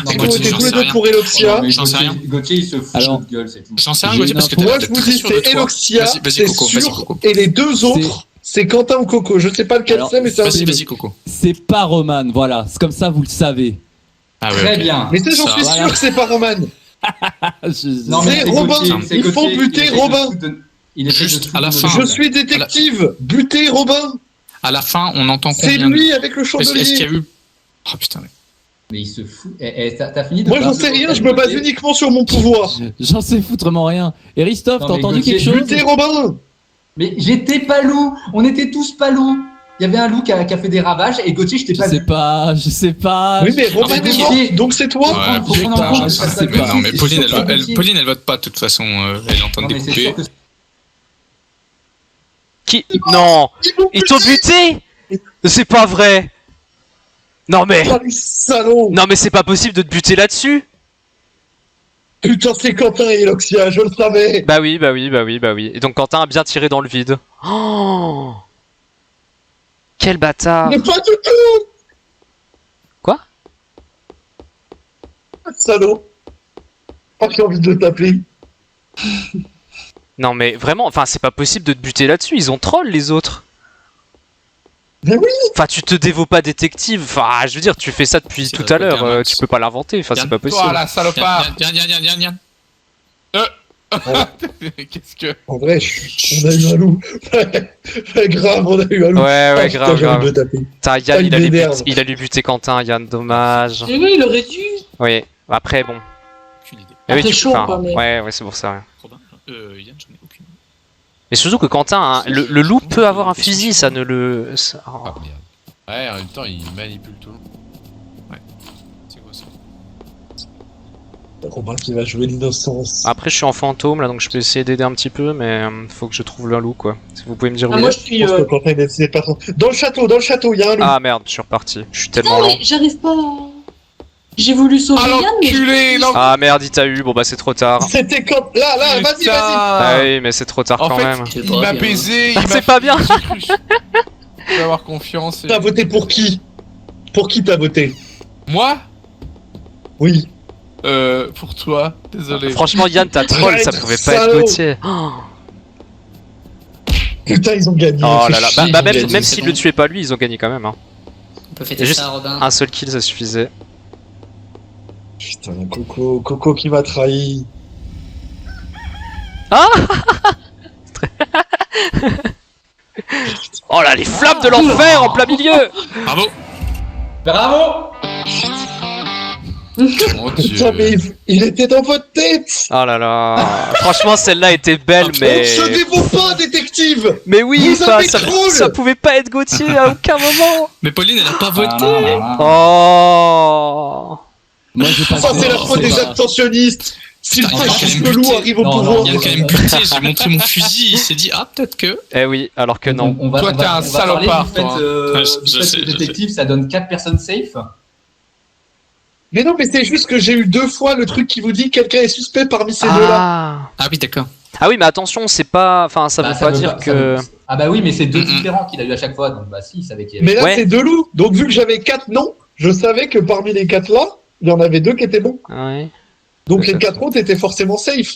Si Écoute, vous votez j'en tous les sais deux rien. pour Eloxia, Mais j'en sais rien. Gauthier, il se fout de Alors, notre gueule, c'est tout. J'en sais rien, J'ai Gauthier, une parce que info. t'as moi l'air je d'être vous très dis sûr de c'est toi. Eloxia, Vas-y, c'est Coco, vas-y, sûr, Coco. et les deux autres, c'est Quentin ou Coco. Je sais pas lequel Alors, c'est, mais c'est un Vas-y, des deux. vas-y, Coco. C'est pas Roman. Voilà. C'est comme ça, vous le savez. Ah Très ok. bien. Mais ça, j'en Ça, suis voilà. sûr que c'est pas Roman. Non, mais C'est c'est Robin. Gauthier, c'est Il faut Gauthier, buter essaie de Robin. se foutre de- Il essaie de se Juste foutre à la de fin. notre Je gueule. suis détective. Butez Robin. À la fin, on entend C'est combien de- lui avec le Est-ce qu'il y chandelier. a eu... Oh putain, mais... Mais il se fout. T'as fini de Moi, j'en parler sais de rien, je me base Gauthier. uniquement sur mon pouvoir. J'en sais foutrement rien. Et Christophe, Non, t'as mais entendu Gauthier, quelque chose? Butez Robin. Mais j'étais pas loup. On était tous pas loups. Il y avait un loup qui a fait des ravages et Gauthier, je t'ai Je pas sais vu. pas, je sais pas. Oui, mais Robin mais est mort, Gauthier- donc c'est toi. Ouais, Faut prendre en compte que je ça sais soit pas. Non, mais Gauthier, Pauline, c'est sûr que Gauthier- Pauline, elle vote pas de toute façon. Elle est en train de Non, mais c'est découper. sûr que Qui? Non! Ils t'ont buté? C'est pas vrai! Non mais... Ah, les salauds. Non mais c'est pas possible de te buter là-dessus! Putain, c'est Quentin et Eloxia, je le savais. Bah oui. Et donc Quentin a bien tiré dans le vide. Oh! Quel bâtard! Mais pas du tout. Quoi? Salaud. Oh, j'ai envie de le taper. Non mais vraiment, enfin c'est pas possible de te buter là-dessus, ils ont troll les autres. Mais oui. Enfin tu te dévaux pas détective, enfin je veux dire tu fais ça depuis C'est tout notre à l'heure, côté, Max. tu peux pas l'inventer, enfin c'est Yann, pas possible. Toi, la salopard. Viens. Qu'est-ce que... En vrai, on a eu un loup. Ouais, grave, on a eu un loup. Ouais, Ah, putain, grave, j'ai envie grave. de le taper. Putain, Yann, Ah, il m'énerve. il a lui buté Quentin, Yann, dommage. Et oui, il aurait dû. Oui, après bon. Aucune idée. Mais oui, Après du coup, chaud, enfin, quoi, mais- ouais, c'est pour ça. Ouais. Yann, j'en ai aucune. Mais surtout que Quentin, hein, le loup peut avoir un fusil, ça ne le... ça- oh. Ah merde. Ouais, en même temps, il manipule tout le monde. C'est quoi ça? Robin qui va jouer l'innocence. Après, je suis en fantôme, là, donc je peux essayer d'aider un petit peu, mais faut que je trouve le loup, quoi. Si vous pouvez me dire où il moi est. je suis. Je pense que Quentin il essayait pas trop. Dans le château, il y a un loup. Ah merde, je suis reparti. Je suis tellement Non, lent. mais j'arrive pas. J'ai voulu sauver Ah, Yann, mais. l'enculé, Ah merde, il t'a eu, bon bah c'est trop tard. C'était quand. Là, vas-y. Putain. Ah oui, mais c'est trop tard En quand fait, même. il m'a baisé, il m'a C'est pas bien. Je peux avoir confiance. T'as voté pour qui? Pour qui t'as voté? Moi Oui. Pour toi, désolé. Franchement, Yann, t'as troll, ça pouvait pas être Salaud. Gauthier. Oh, Putain, ils ont gagné. oh fait là là, chier. bah ils ont même gagné, s'il c'est le bon. tuait pas lui, ils ont gagné quand même. Hein. On peut Il y fêter a juste ça, Robin. un seul kill, ça suffisait. Putain, Coco qui m'a trahi. Ah Oh là, les flammes de l'enfer en plein milieu. Bravo! Bravo! Mon Putain, mais Dieu. il était dans votre tête. Oh là là. Franchement, celle-là était belle, mais... On se dévoue pas, détective. Mais oui, Vous enfin, avez troll. ça pouvait pas être Gauthier à aucun moment. Mais Pauline, elle a pas voté! Oh. Moi, j'ai pas Ça, c'est la faute des pas- abstentionnistes. S'il Putain, il a faut quand juste même que le loup buté. arrive au Non, pouvoir. Il a quand même buté, j'ai montré mon fusil, il s'est dit, ah, peut-être que. Eh oui, alors que non. On va, Toi, on t'es va- un on va parler salopard, du fait, toi. Ouais, du je fait sais, que je détective, ça donne 4 personnes safe. Mais non, mais c'est juste que j'ai eu 2 fois le truc qui vous dit que quelqu'un est suspect parmi ces deux-là. Ah oui, d'accord. Ah oui, mais attention, c'est pas... Enfin, ça Bah, veut pas dire ça que... veut- Ah bah oui, mais c'est deux Mhm. différents qu'il a eu à chaque fois, donc bah si, il savait qu'il y avait. Mais là, Ouais. c'est 2 loups. Donc, vu que j'avais 4 noms, je savais que parmi les 4 là, il y en avait 2 qui étaient bons. Ouais. Donc, les 4 autres étaient forcément safe.